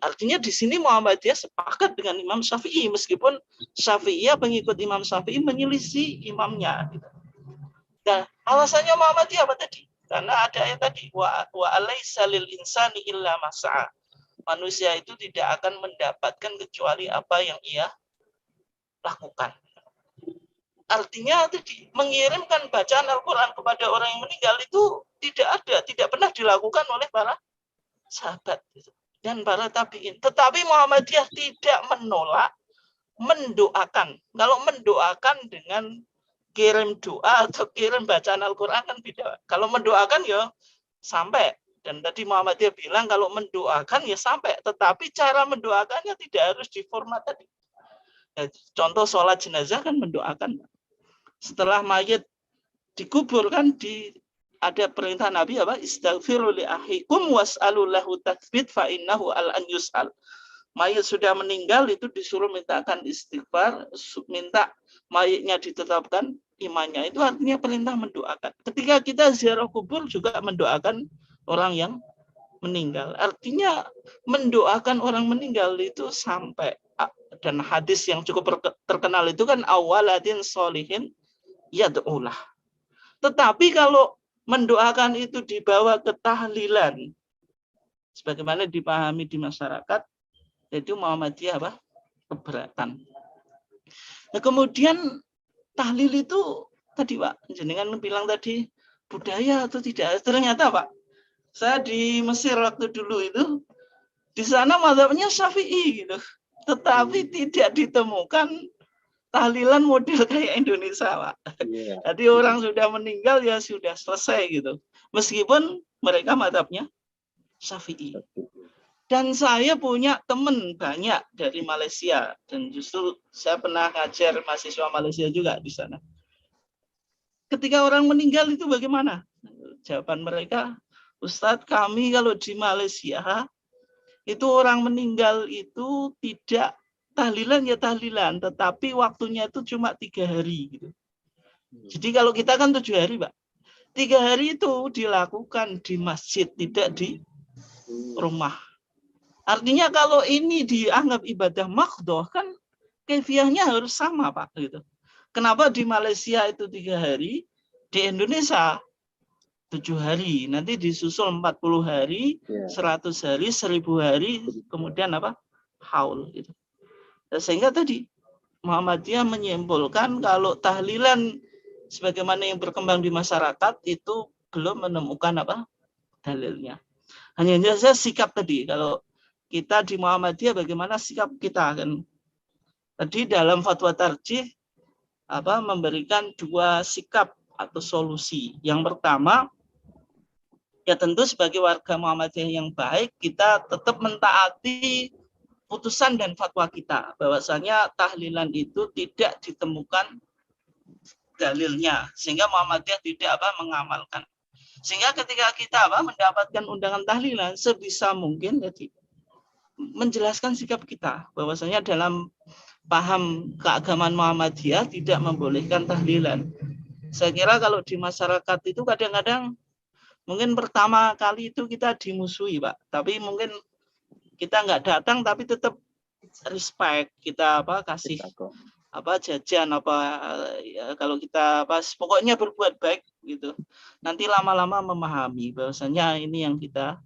Artinya di sini Muhammadiyah sepakat dengan Imam Syafi'i, meskipun Syafi'iyah, pengikut Imam Syafi'i, menyelisih imamnya. Nah, alasannya Muhammadiyah apa tadi? Karena ada ayat tadi, wa alaysa lil insani illa ma sa'a. Manusia itu tidak akan mendapatkan kecuali apa yang ia lakukan. Artinya tadi, mengirimkan bacaan Al-Qur'an kepada orang yang meninggal itu tidak pernah dilakukan oleh para sahabat dan para tabi'in. Tetapi Muhammadiyah tidak menolak mendoakan. Kalau mendoakan dengan kirim doa atau kirim bacaan Al-Qur'an kan beda. Kalau mendoakan ya sampai. Dan tadi Muhammadiyah bilang kalau mendoakan ya sampai. Tetapi cara mendoakannya tidak harus di format tadi. Ya, contoh sholat jenazah kan mendoakan. Setelah mayit dikubur kan ada perintah Nabi apa? Istaghfiru li akhikum was'alu lahu tathbit fa innahu al-an yus'al. Mayit sudah meninggal itu disuruh mintakan istighfar, minta mayitnya ditetapkan imannya. Itu artinya perintah mendoakan. Ketika kita ziarah kubur juga mendoakan orang yang meninggal. Artinya mendoakan orang meninggal itu sampai. Dan hadis yang cukup terkenal itu kan awaladin solihin yad'ulah. Tetapi kalau mendoakan itu dibawa ke tahlilan, sebagaimana dipahami di masyarakat, itu Muhammadiyah apa? Keberatan. Nah, kemudian tahlil itu tadi Pak, jenengan bilang tadi budaya atau tidak? Ternyata Pak, saya di Mesir waktu dulu itu, di sana mazhabnya Syafi'i gitu. Tetapi tidak ditemukan tahlilan model kayak Indonesia, Pak. Iya. Jadi orang sudah meninggal ya sudah selesai gitu. Meskipun mereka mazhabnya Syafi'i. Dan saya punya teman banyak dari Malaysia dan justru saya pernah ngajar mahasiswa Malaysia juga di sana. Ketika orang meninggal itu bagaimana? Jawaban mereka, Ustadz, kami kalau di Malaysia itu orang meninggal itu tidak tahlilan ya tahlilan, tetapi waktunya itu cuma 3 hari gitu. Jadi kalau kita kan 7 hari, Pak. 3 hari itu dilakukan di masjid, tidak di rumah. Artinya kalau ini dianggap ibadah maqdoh kan kefiahnya harus sama, Pak. Gitu. Kenapa di Malaysia itu 3 hari, di Indonesia 7 hari, nanti disusul 40 hari, 100 hari, 1000 hari, kemudian apa? Haul. Gitu. Sehingga tadi Muhammadiyah menyimpulkan kalau tahlilan sebagaimana yang berkembang di masyarakat itu belum menemukan apa? Dalilnya. Hanya saja sikap tadi, kalau kita di Muhammadiyah bagaimana sikap kita kan? Tadi dalam fatwa tarjih memberikan 2 sikap atau solusi. Yang pertama, ya tentu sebagai warga Muhammadiyah yang baik kita tetap mentaati putusan dan fatwa kita bahwasanya tahlilan itu tidak ditemukan dalilnya sehingga Muhammadiyah tidak mengamalkan. Sehingga ketika kita mendapatkan undangan tahlilan sebisa mungkin jadi menjelaskan sikap kita bahwasanya dalam paham keagamaan Muhammadiyah tidak membolehkan tahlilan. Saya kira kalau di masyarakat itu kadang-kadang mungkin pertama kali itu kita dimusuhi, Pak. Tapi mungkin kita nggak datang tapi tetap respect, kita kasih jajan ya, kalau kita pokoknya berbuat baik gitu. Nanti lama-lama memahami bahwasanya ini yang kita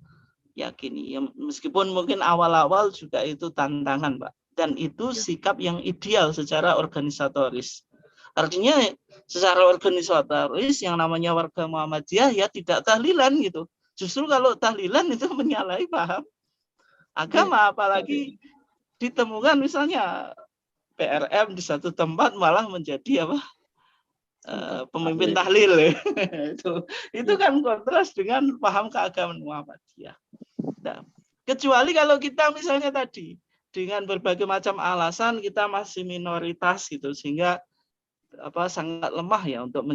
yakini. Ya, meskipun mungkin awal-awal juga itu tantangan, Pak. Dan itu sikap yang ideal secara organisatoris. Artinya secara organisatoris yang namanya warga Muhammadiyah ya tidak tahlilan gitu. Justru kalau tahlilan itu menyalahi paham agama, apalagi ditemukan misalnya PRM di satu tempat malah menjadi pemimpin tahlil. itu kan kontras dengan paham keagamaan Muhammadiyah. Nah, kecuali kalau kita misalnya tadi dengan berbagai macam alasan kita masih minoritas gitu sehingga sangat lemah ya untuk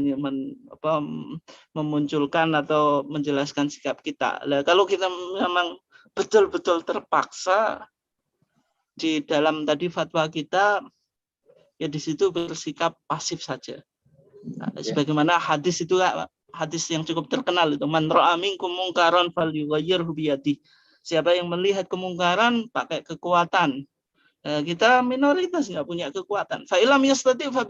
memunculkan atau menjelaskan sikap kita. Nah, kalau kita memang betul-betul terpaksa di dalam tadi fatwa kita ya di situ bersikap pasif saja. Nah, sebagaimana hadis itu hadis yang cukup terkenal itu man ra'a minkum mungkaran falyughayyirhu biyadihi. Siapa yang melihat kemungkaran pakai kekuatan. Kita minoritas nggak punya kekuatan. Fa ilam yastati fa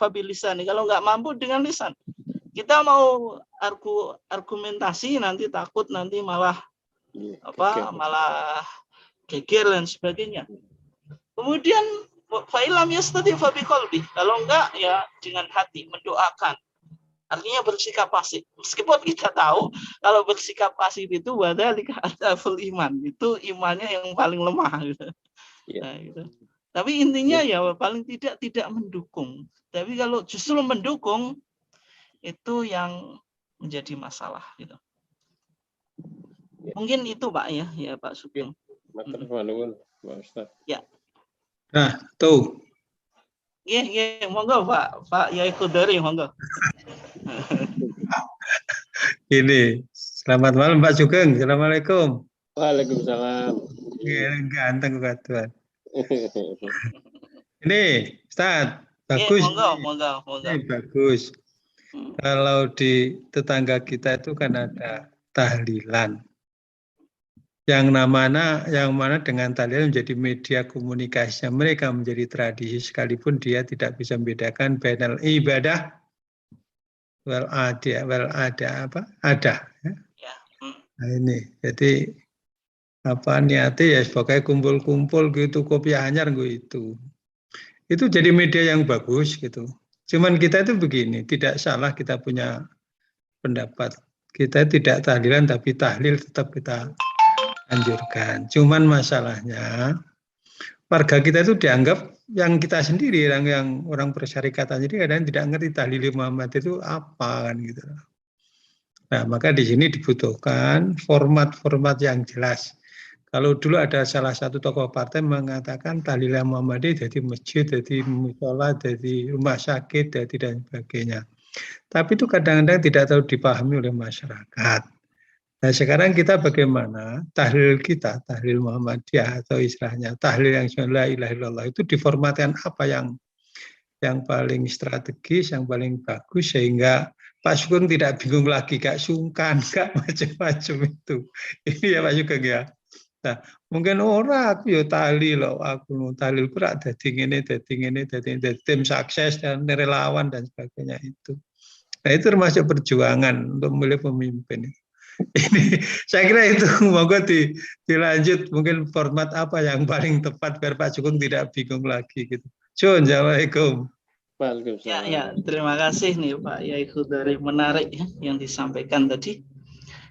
bilisani. Kalau nggak mampu dengan lisan. Kita mau argumentasi nanti takut nanti malah malah geger dan sebagainya. Kemudian fa ilam yastati fa biqalbi. Kalau enggak ya dengan hati mendoakan. Artinya bersikap pasif. Meskipun kita tahu kalau bersikap pasif itu wadzalika adzaful iman. Itu imannya yang paling lemah gitu. Nah, gitu. Tapi intinya ya paling tidak mendukung. Tapi kalau justru mendukung itu yang menjadi masalah gitu. Mungkin itu Pak ya Pak Sugeng. Ya. Nah, tuh. Iya, monggo Pak Yai Kudari, monggo. Ini, selamat malam Pak Sugeng. Assalamualaikum. Waalaikumsalam. Ganteng Pak Tuhan. Ini, Ustaz, bagus. Monggo. Ini bagus. Kalau di tetangga kita itu kan ada tahlilan. Yang mana dengan tahlilan menjadi media komunikasi mereka, menjadi tradisi sekalipun dia tidak bisa membedakan bainal ibadah wal ada. Ya. Nah ini, jadi niatnya ya sebagai kumpul-kumpul gitu, kopiah anyar gitu. Itu jadi media yang bagus gitu. Cuman kita itu begini, tidak salah kita punya pendapat. Kita tidak tahlilan tapi tahlil tetap kita anjurkan. Cuman masalahnya warga kita itu dianggap yang kita sendiri, yang orang persyarikatan, jadi kadang tidak ngerti tahlil Muhammad itu apa kan gitu. Nah, maka di sini dibutuhkan format-format yang jelas. Kalau dulu ada salah satu tokoh partai mengatakan tahlil Muhammadiyah jadi masjid, jadi musola, jadi rumah sakit, jadi dan sebagainya. Tapi itu kadang-kadang tidak tahu dipahami oleh masyarakat. Nah, sekarang kita bagaimana tahlil kita, tahlil Muhammadiyah atau istilahnya tahlil yang la ilaha illallah itu diformatkan apa yang paling strategis, yang paling bagus sehingga Pak Sugeng tidak bingung lagi, gak sungkan, gak macam-macam itu. Ini ya Pak Sugeng ya. Nah, mungkin orang aku ya tahlil loh, aku tahlil berat dadi ngene, dadi tim sukses dan relawan dan sebagainya itu. Nah, itu termasuk perjuangan untuk memilih pemimpin. Ini saya kira itu monggo dilanjut mungkin format apa yang paling tepat biar Pak Sugeng tidak bingung lagi gitu. Assalamualaikum. Ya, terima kasih nih Pak Yai Khudari, menarik ya yang disampaikan tadi.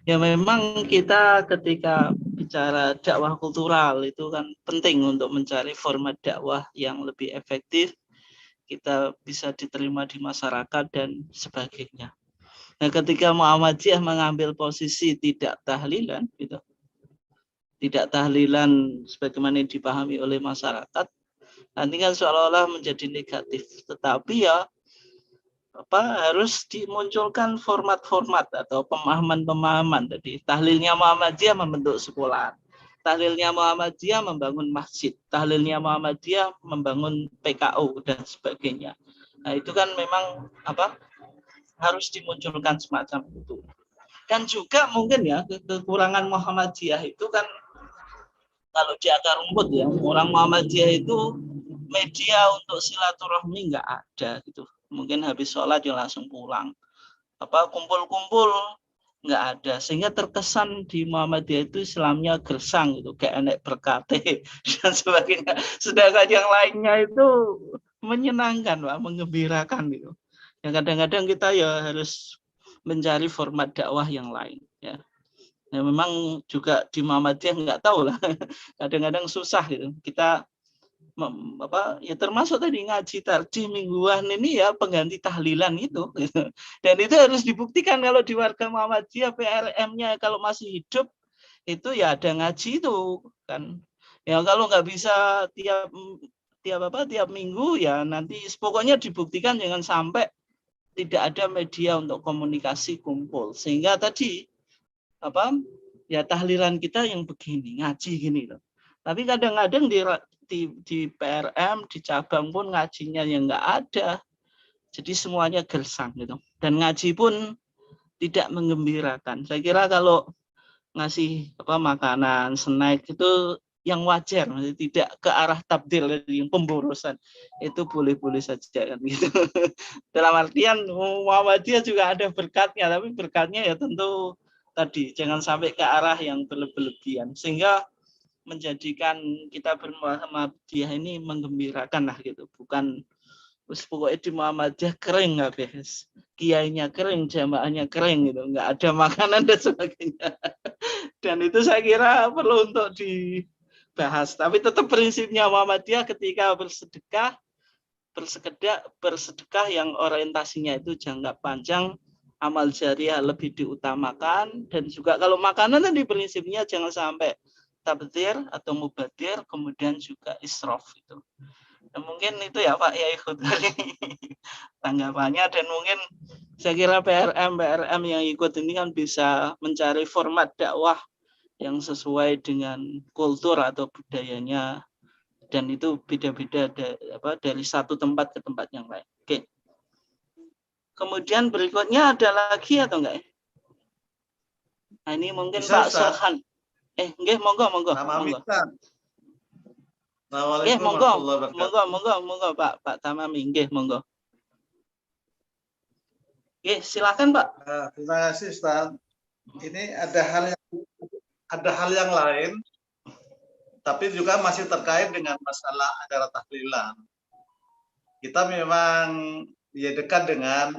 Ya memang kita ketika bicara dakwah kultural itu kan penting untuk mencari format dakwah yang lebih efektif, kita bisa diterima di masyarakat dan sebagainya. Nah, ketika Muhammadiyah mengambil posisi tidak tahlilan, gitu, tidak tahlilan sebagaimana yang dipahami oleh masyarakat, nanti kan seolah-olah menjadi negatif. Tetapi ya harus dimunculkan format-format atau pemahaman-pemahaman. Jadi tahlilnya Muhammadiyah membentuk sekolah, tahlilnya Muhammadiyah membangun masjid, tahlilnya Muhammadiyah membangun PKU dan sebagainya. Nah, itu kan memang harus dimunculkan semacam itu. Dan juga mungkin ya kekurangan Muhammadiyah itu kan kalau di akar rumput ya, orang Muhammadiyah itu media untuk silaturahmi nggak ada gitu. Mungkin habis sholat ya langsung pulang. Kumpul-kumpul nggak ada, sehingga terkesan di Muhammadiyah itu Islamnya gersang gitu, kayak enek berkate dan sebagainya. Sedangkan yang lainnya itu menyenangkan, Pak, mengembirakan gitu. Yang kadang-kadang kita ya harus mencari format dakwah yang lain ya. Nah, memang juga di Muhammadiyah nggak tahu lah, kadang-kadang susah gitu. Kita ya termasuk tadi ngaji tarjih mingguan ini ya pengganti tahlilan itu gitu. Dan itu harus dibuktikan kalau di warga Muhammadiyah PRM-nya kalau masih hidup itu ya ada ngaji itu kan. Ya kalau nggak bisa tiap minggu ya nanti pokoknya dibuktikan jangan sampai tidak ada media untuk komunikasi kumpul, sehingga tadi ya tahlilan kita yang begini ngaji gini loh. Tapi kadang-kadang di PRM di cabang pun ngajinya yang nggak ada, jadi semuanya gersang gitu, dan ngaji pun tidak menggembirakan. Saya kira kalau ngasih makanan snack itu yang wajar, tidak ke arah tabdil yang pemborosan, itu boleh-boleh saja kan gitu. Dalam artian Muhammadiyah juga ada berkatnya, tapi berkatnya ya tentu tadi jangan sampai ke arah yang berlebihan sehingga menjadikan kita bermuhammadiyah ini menggembirakan lah gitu, bukan pokoknya di Muhammadiyah kering habis, kiainya kering, jamaahnya kering gitu, nggak ada makanan dan sebagainya. Dan itu saya kira perlu untuk dibahas. Tapi tetap prinsipnya Muhammadiyah ketika bersedekah yang orientasinya itu jangka panjang, amal jariah lebih diutamakan, dan juga kalau makanan tadi prinsipnya jangan sampai tabdzir atau mubadir, kemudian juga israf itu. Dan mungkin itu ya Pak Yai Khudari tanggapannya, dan mungkin saya kira PRM yang ikut ini kan bisa mencari format dakwah yang sesuai dengan kultur atau budayanya, dan itu beda-beda dari satu tempat ke tempat yang lain. Oke. Kemudian berikutnya ada lagi atau enggak? Nah, ini mungkin bisa, Pak Sohan. Nggih, monggo. Nama Mitan. Nggih, monggo Pak Tamami, nggih, monggo. Nggih, silakan Pak. Terima kasih Ustaz. Ini ada hal yang lain, tapi juga masih terkait dengan masalah acara tahlilan. Kita memang ya dekat dengan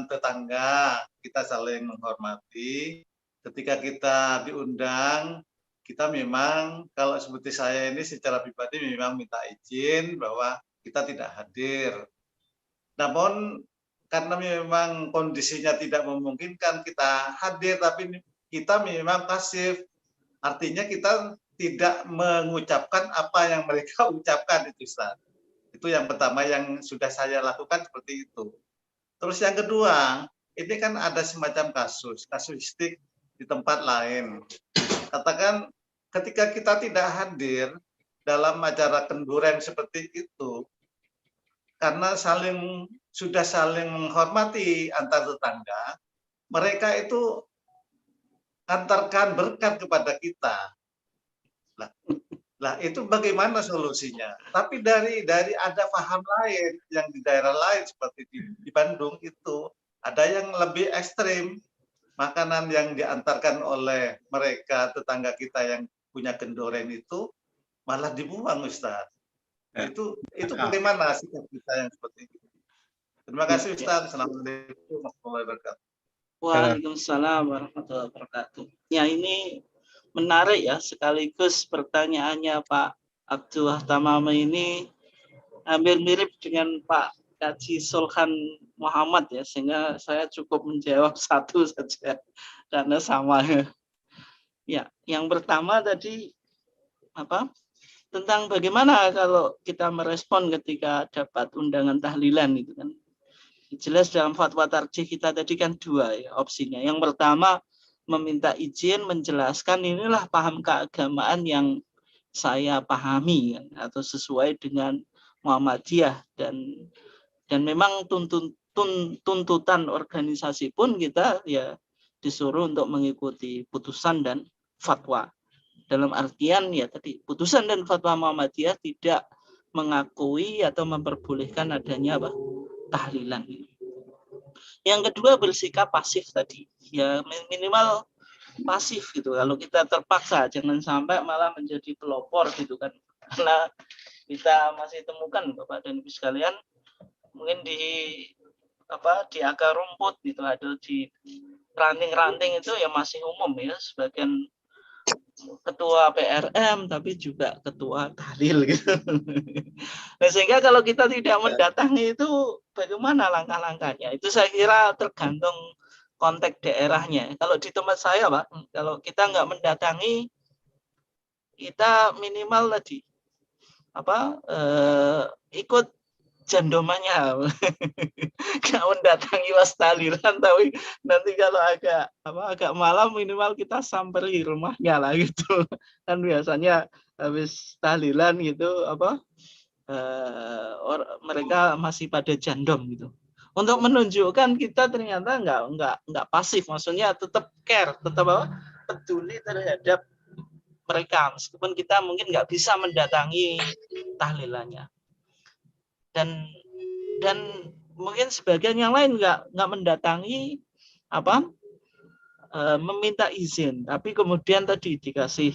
tetangga, kita saling menghormati. Ketika kita diundang, kita memang kalau seperti saya ini secara pribadi memang minta izin bahwa kita tidak hadir. Namun karena memang kondisinya tidak memungkinkan kita hadir, tapi kita memang pasif. Artinya kita tidak mengucapkan apa yang mereka ucapkan itu, Ustaz. Itu yang pertama yang sudah saya lakukan seperti itu. Terus yang kedua, ini kan ada semacam kasuistik di tempat lain. Katakan ketika kita tidak hadir dalam acara kenduren seperti itu, karena sudah saling menghormati antar tetangga, mereka itu antarkan berkat kepada kita. Lah itu bagaimana solusinya? Tapi dari ada paham lain yang di daerah lain seperti di Bandung itu ada yang lebih ekstrim, makanan yang diantarkan oleh mereka tetangga kita yang punya kendoren itu malah dibuang, Ustaz. Itu bagaimana sikap kita yang seperti itu? Terima kasih, Ustaz. Assalamualaikum warahmatullahi wabarakatuh. Waalaikumsalam warahmatullahi wabarakatuh. Ya, ini menarik ya, sekaligus pertanyaannya Pak Abdullah Tamama ini hampir mirip dengan Pak Kaji Sulhan Muhammad ya, sehingga saya cukup menjawab satu saja karena sama. Ya, yang pertama tadi tentang bagaimana kalau kita merespon ketika dapat undangan tahlilan itu kan. Jelas dalam fatwa tarjih kita tadi kan dua ya opsinya. Yang pertama meminta izin menjelaskan inilah paham keagamaan yang saya pahami kan, atau sesuai dengan Muhammadiyah dan memang tuntutan organisasi pun kita ya disuruh untuk mengikuti putusan dan fatwa. Dalam artian ya tadi putusan dan fatwa Muhammadiyah tidak mengakui atau memperbolehkan adanya tahlilan. Yang kedua bersikap pasif tadi, ya minimal pasif gitu. Kalau kita terpaksa, jangan sampai malah menjadi pelopor gitu kan. Karena kita masih temukan Bapak dan Ibu sekalian, mungkin di akar rumput gitu, ada di ranting-ranting itu ya masih umum ya, sebagian ketua PRM tapi juga ketua tahlil gitu. Nah, sehingga kalau kita tidak mendatangi itu bagaimana langkah-langkahnya? Itu saya kira tergantung konteks daerahnya. Kalau di tempat saya Pak, kalau kita nggak mendatangi, kita minimal tadi ikut jandomannya, nggak mendatangi was tahlilan, tapi nanti kalau agak malam minimal kita samperi rumahnya lah gitu. Kan biasanya habis tahlilan gitu mereka masih pada jandom gitu. Untuk menunjukkan kita ternyata nggak pasif, maksudnya tetap care, tetap peduli terhadap mereka meskipun kita mungkin nggak bisa mendatangi tahlilannya. Dan mungkin sebagian yang lain nggak mendatangi meminta izin, tapi kemudian tadi dikasih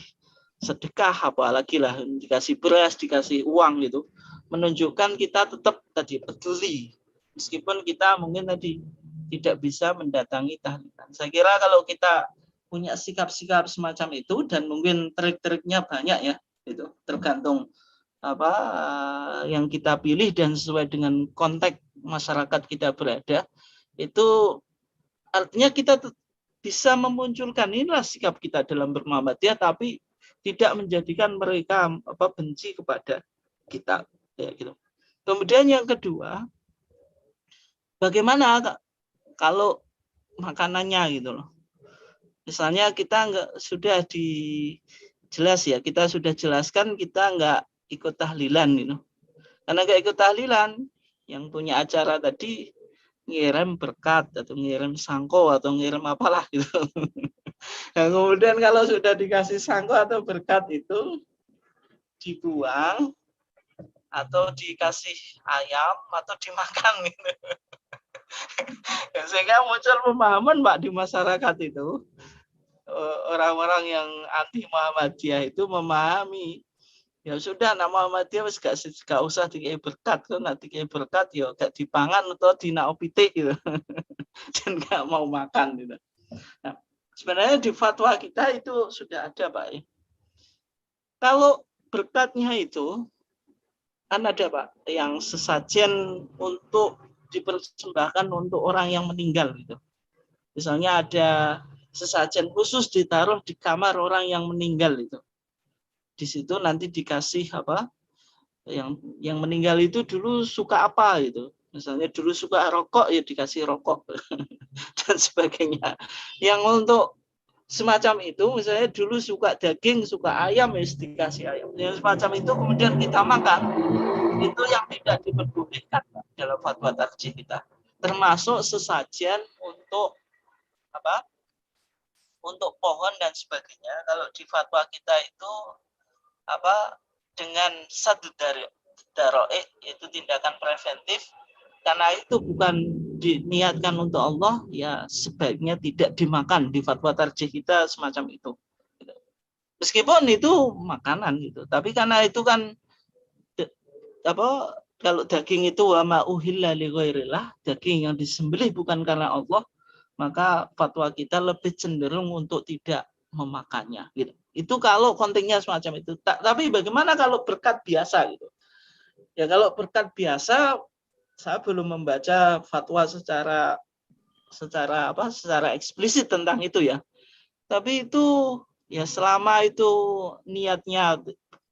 sedekah apalagi lah, dikasih beras, dikasih uang gitu, menunjukkan kita tetap tadi peduli meskipun kita mungkin tadi tidak bisa mendatangi tahlilan. Saya kira kalau kita punya sikap-sikap semacam itu, dan mungkin trik-triknya banyak ya, itu tergantung yang kita pilih dan sesuai dengan konteks masyarakat kita berada, itu artinya kita bisa memunculkan inilah sikap kita dalam bermuhammadiyah, tapi tidak menjadikan mereka benci kepada kita ya gitu. Kemudian yang kedua, bagaimana kalau makanannya gitu loh. Misalnya kita sudah kita sudah jelaskan kita nggak ikut tahlilan gitu. Karena nggak ikut tahlilan, yang punya acara tadi ngirim berkat atau ngirim sangko atau ngirim apalah gitu. Nah, kemudian kalau sudah dikasih sangko atau berkat itu dibuang atau dikasih ayam atau dimakan gitu. Sehingga muncul pemahaman Pak di masyarakat itu, orang-orang yang anti Muhammadiyah itu memahami ya sudah nama Muhammadiyah wis gak usah dikai berkat, kan nanti dikai berkat ya gak dipangan atau dinao pitik gitu. Dan gak mau makan gitu. Nah, sebenarnya di fatwa kita itu sudah ada Pak. Kalau berkatnya itu kan ada Pak, yang sesajen untuk dipersembahkan untuk orang yang meninggal gitu. Misalnya ada sesajen khusus ditaruh di kamar orang yang meninggal itu. Di situ nanti dikasih apa? Yang meninggal itu dulu suka apa gitu. Misalnya dulu suka rokok ya dikasih rokok dan sebagainya. Yang untuk semacam itu, misalnya dulu suka daging, suka ayam, ya dikasih ayam. Yang semacam itu kemudian kita makan, itu yang tidak diperbolehkan dalam fatwa tarjih kita. Termasuk sesajen untuk apa? Untuk pohon dan sebagainya. Kalau di fatwa kita itu apa? Dengan satu daro'ik, itu tindakan preventif, karena itu bukan diniatkan untuk Allah, ya sebaiknya tidak dimakan. Di fatwa tarjih kita semacam itu. Meskipun itu makanan gitu, tapi karena itu kan apa? Kalau daging itu wa ma uhilla li ghairillah, daging yang disembelih bukan karena Allah, maka fatwa kita lebih cenderung untuk tidak memakannya gitu. Itu kalau konteksnya semacam itu. Tapi bagaimana kalau berkat biasa gitu? Ya kalau berkat biasa, saya belum membaca fatwa secara eksplisit tentang itu ya. Tapi itu ya selama itu niatnya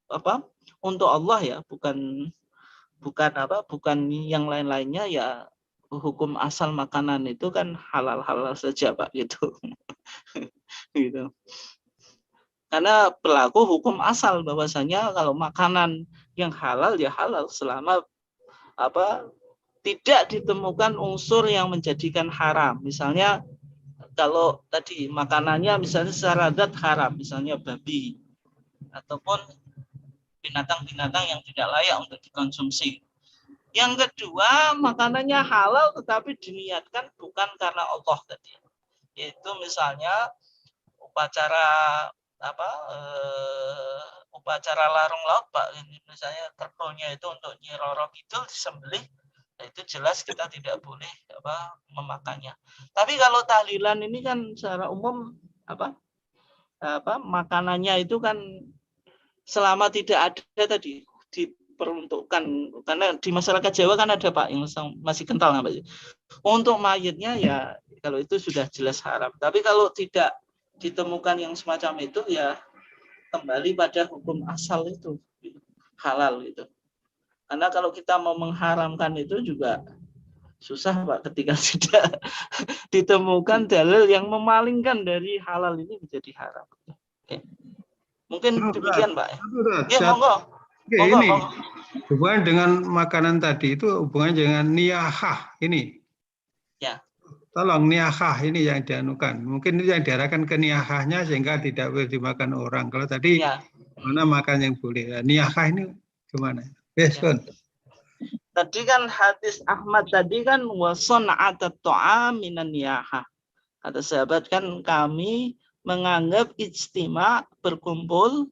apa? Untuk Allah ya, bukan yang lain-lainnya, ya hukum asal makanan itu kan halal-halal saja Pak gitu. Gitu. Karena berlaku hukum asal bahwasanya kalau makanan yang halal ya halal selama apa tidak ditemukan unsur yang menjadikan haram. Misalnya kalau tadi makanannya misalnya secara zat haram, misalnya babi ataupun binatang-binatang yang tidak layak untuk dikonsumsi. Yang kedua, makanannya halal tetapi diniatkan bukan karena Allah tadi. Yaitu misalnya upacara upacara larung laut Pak, misalnya kerbaunya itu untuk Nyi Roro Kidul disembelih, itu jelas kita tidak boleh memakannya. Tapi kalau tahlilan ini kan secara umum makanannya itu kan selama tidak ada tadi diperuntukkan, karena di masyarakat Jawa kan ada Pak yang masih kental Pak. Untuk mayitnya ya kalau itu sudah jelas haram. Tapi kalau tidak ditemukan yang semacam itu ya kembali pada hukum asal itu halal itu. Karena kalau kita mau mengharamkan itu juga susah Pak ketika tidak ditemukan dalil yang memalingkan dari halal ini menjadi haram. Oke. Mungkin demikian Pak. Ya monggo. Ini hubungan dengan makanan tadi itu hubungan dengan niyahah ini. Ya. Tolong niyahah ini yang dianukan. Mungkin itu yang diarahkan ke niyahahnya sehingga tidak boleh dimakan orang. Kalau tadi ya. Mana makan yang boleh. Niyahah ini gimana? Yes, ya. Tadi kan hadis Ahmad tadi kan wason'atat ta'am minan niyahah. Kata sahabat kan kami menganggap ijtima berkumpul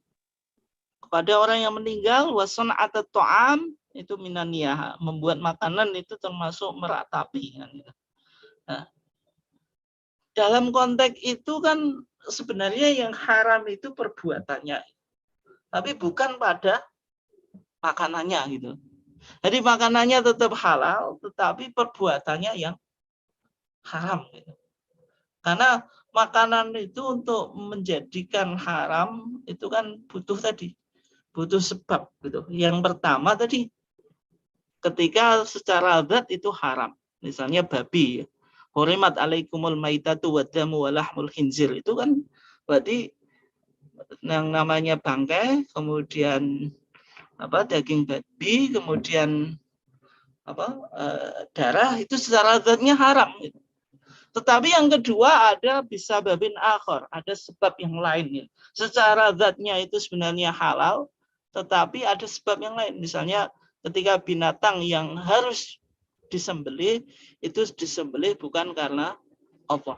kepada orang yang meninggal, wason'atat ta'am itu minan niyahah. Membuat makanan itu termasuk meratapi. Nah, dalam konteks itu kan sebenarnya yang haram itu perbuatannya, tapi bukan pada makanannya gitu. Jadi makanannya tetap halal, tetapi perbuatannya yang haram gitu. Karena makanan itu untuk menjadikan haram itu kan butuh sebab gitu. Yang pertama tadi ketika secara zat itu haram, misalnya babi, hurimat alaikumul maitatu wadamu walahmul khinzir, itu kan berarti yang namanya bangkai, kemudian daging babi, kemudian darah, itu secara zatnya haram gitu. Tetapi yang kedua ada bisa babin akhor, ada sebab yang lain. Secara zatnya itu sebenarnya halal, tetapi ada sebab yang lain. Misalnya ketika binatang yang harus disembelih, itu disembelih bukan karena Allah.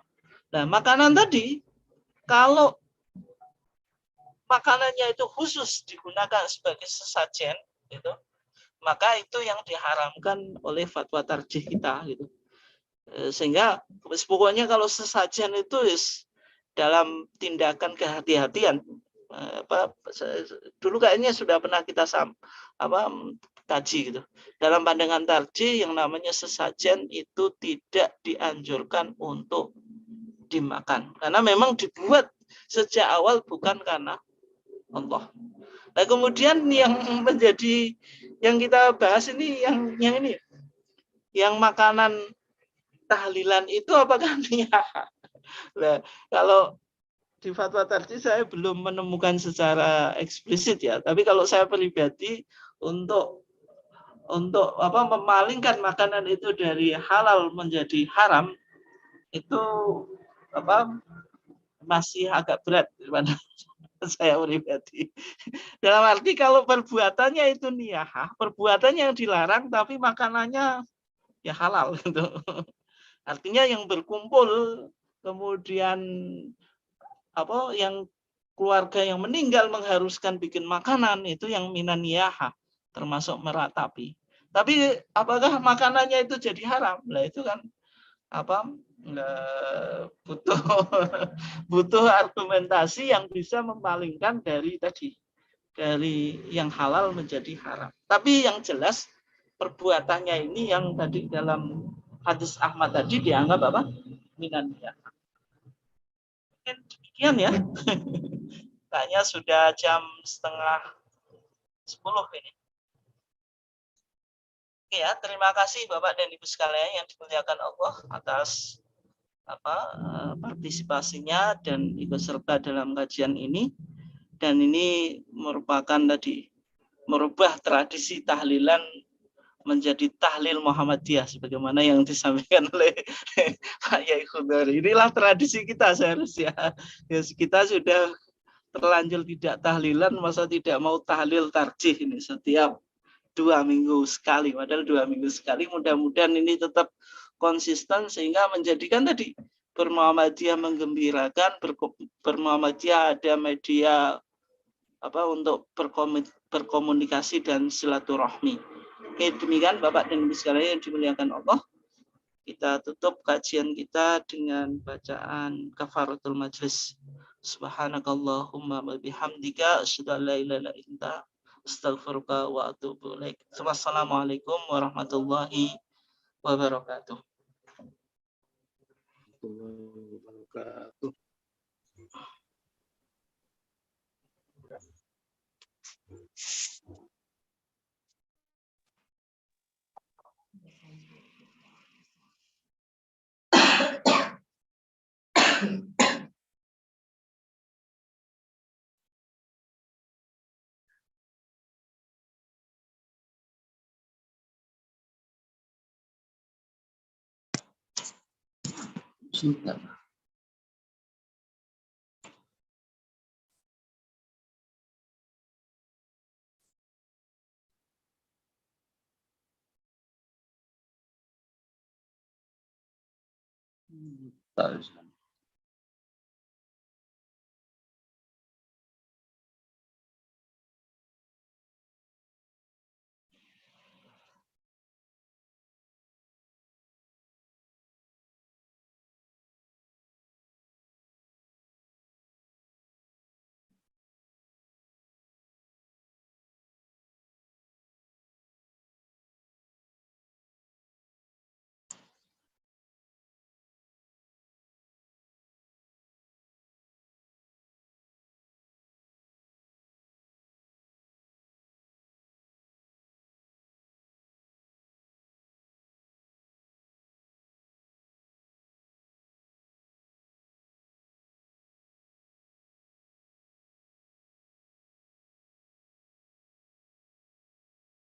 Nah, makanan tadi, kalau makanannya itu khusus digunakan sebagai sesajen, gitu, maka itu yang diharamkan oleh fatwa tarjih kita, gitu. Sehingga pokoknya kalau sesajen itu dalam tindakan kehati-hatian, dulu kayaknya sudah pernah kita kaji gitu. Dalam pandangan tarji yang namanya sesajen itu tidak dianjurkan untuk dimakan karena memang dibuat sejak awal bukan karena Allah. Nah, kemudian yang menjadi yang kita bahas ini yang ini yang makanan tahlilan itu apakah niyaha? Nah, kalau di fatwa tadi saya belum menemukan secara eksplisit ya, tapi kalau saya pribadi untuk memalingkan makanan itu dari halal menjadi haram itu masih agak berat daripada saya pribadi. Dalam arti kalau perbuatannya itu niyahah, perbuatan yang dilarang tapi makanannya ya halal gitu. Artinya yang berkumpul kemudian yang keluarga yang meninggal mengharuskan bikin makanan itu yang minan niyahah, termasuk meratapi. Tapi apakah makanannya itu jadi haram? Nah itu kan butuh argumentasi yang bisa memalingkan dari yang halal menjadi haram. Tapi yang jelas perbuatannya ini yang tadi dalam hadis Ahmad tadi dianggap minan niyahah. Mungkin demikian ya. Kayaknya sudah jam 9:30 ini. Oke ya, terima kasih Bapak dan Ibu sekalian yang dimuliakan Allah atas partisipasinya dan ikut serta dalam kajian ini. Dan ini merupakan merubah tradisi tahlilan menjadi tahlil Muhammadiyah sebagaimana yang disampaikan oleh Pak Yai Khudari. Inilah tradisi kita seharusnya. Ya, kita sudah terlanjur tidak tahlilan, masa tidak mau tahlil tarjih ini setiap 2 minggu sekali, padahal 2 minggu sekali. Mudah-mudahan ini tetap konsisten sehingga menjadikan tadi bermuhammadiyah menggembirakan, bermuhammadiyah ada media untuk berkomunikasi dan silaturahmi. Oke, demikian Bapak dan Ibu sekalian yang dimuliakan Allah. Kita tutup kajian kita dengan bacaan kafaratul majlis. Subhanakallahumma wa bihamdika asyhadu an la ilaha illa anta astaghfiruka wa atubu ilaik. Wassalamualaikum warahmatullahi wabarakatuh. Sebentar. Bentar.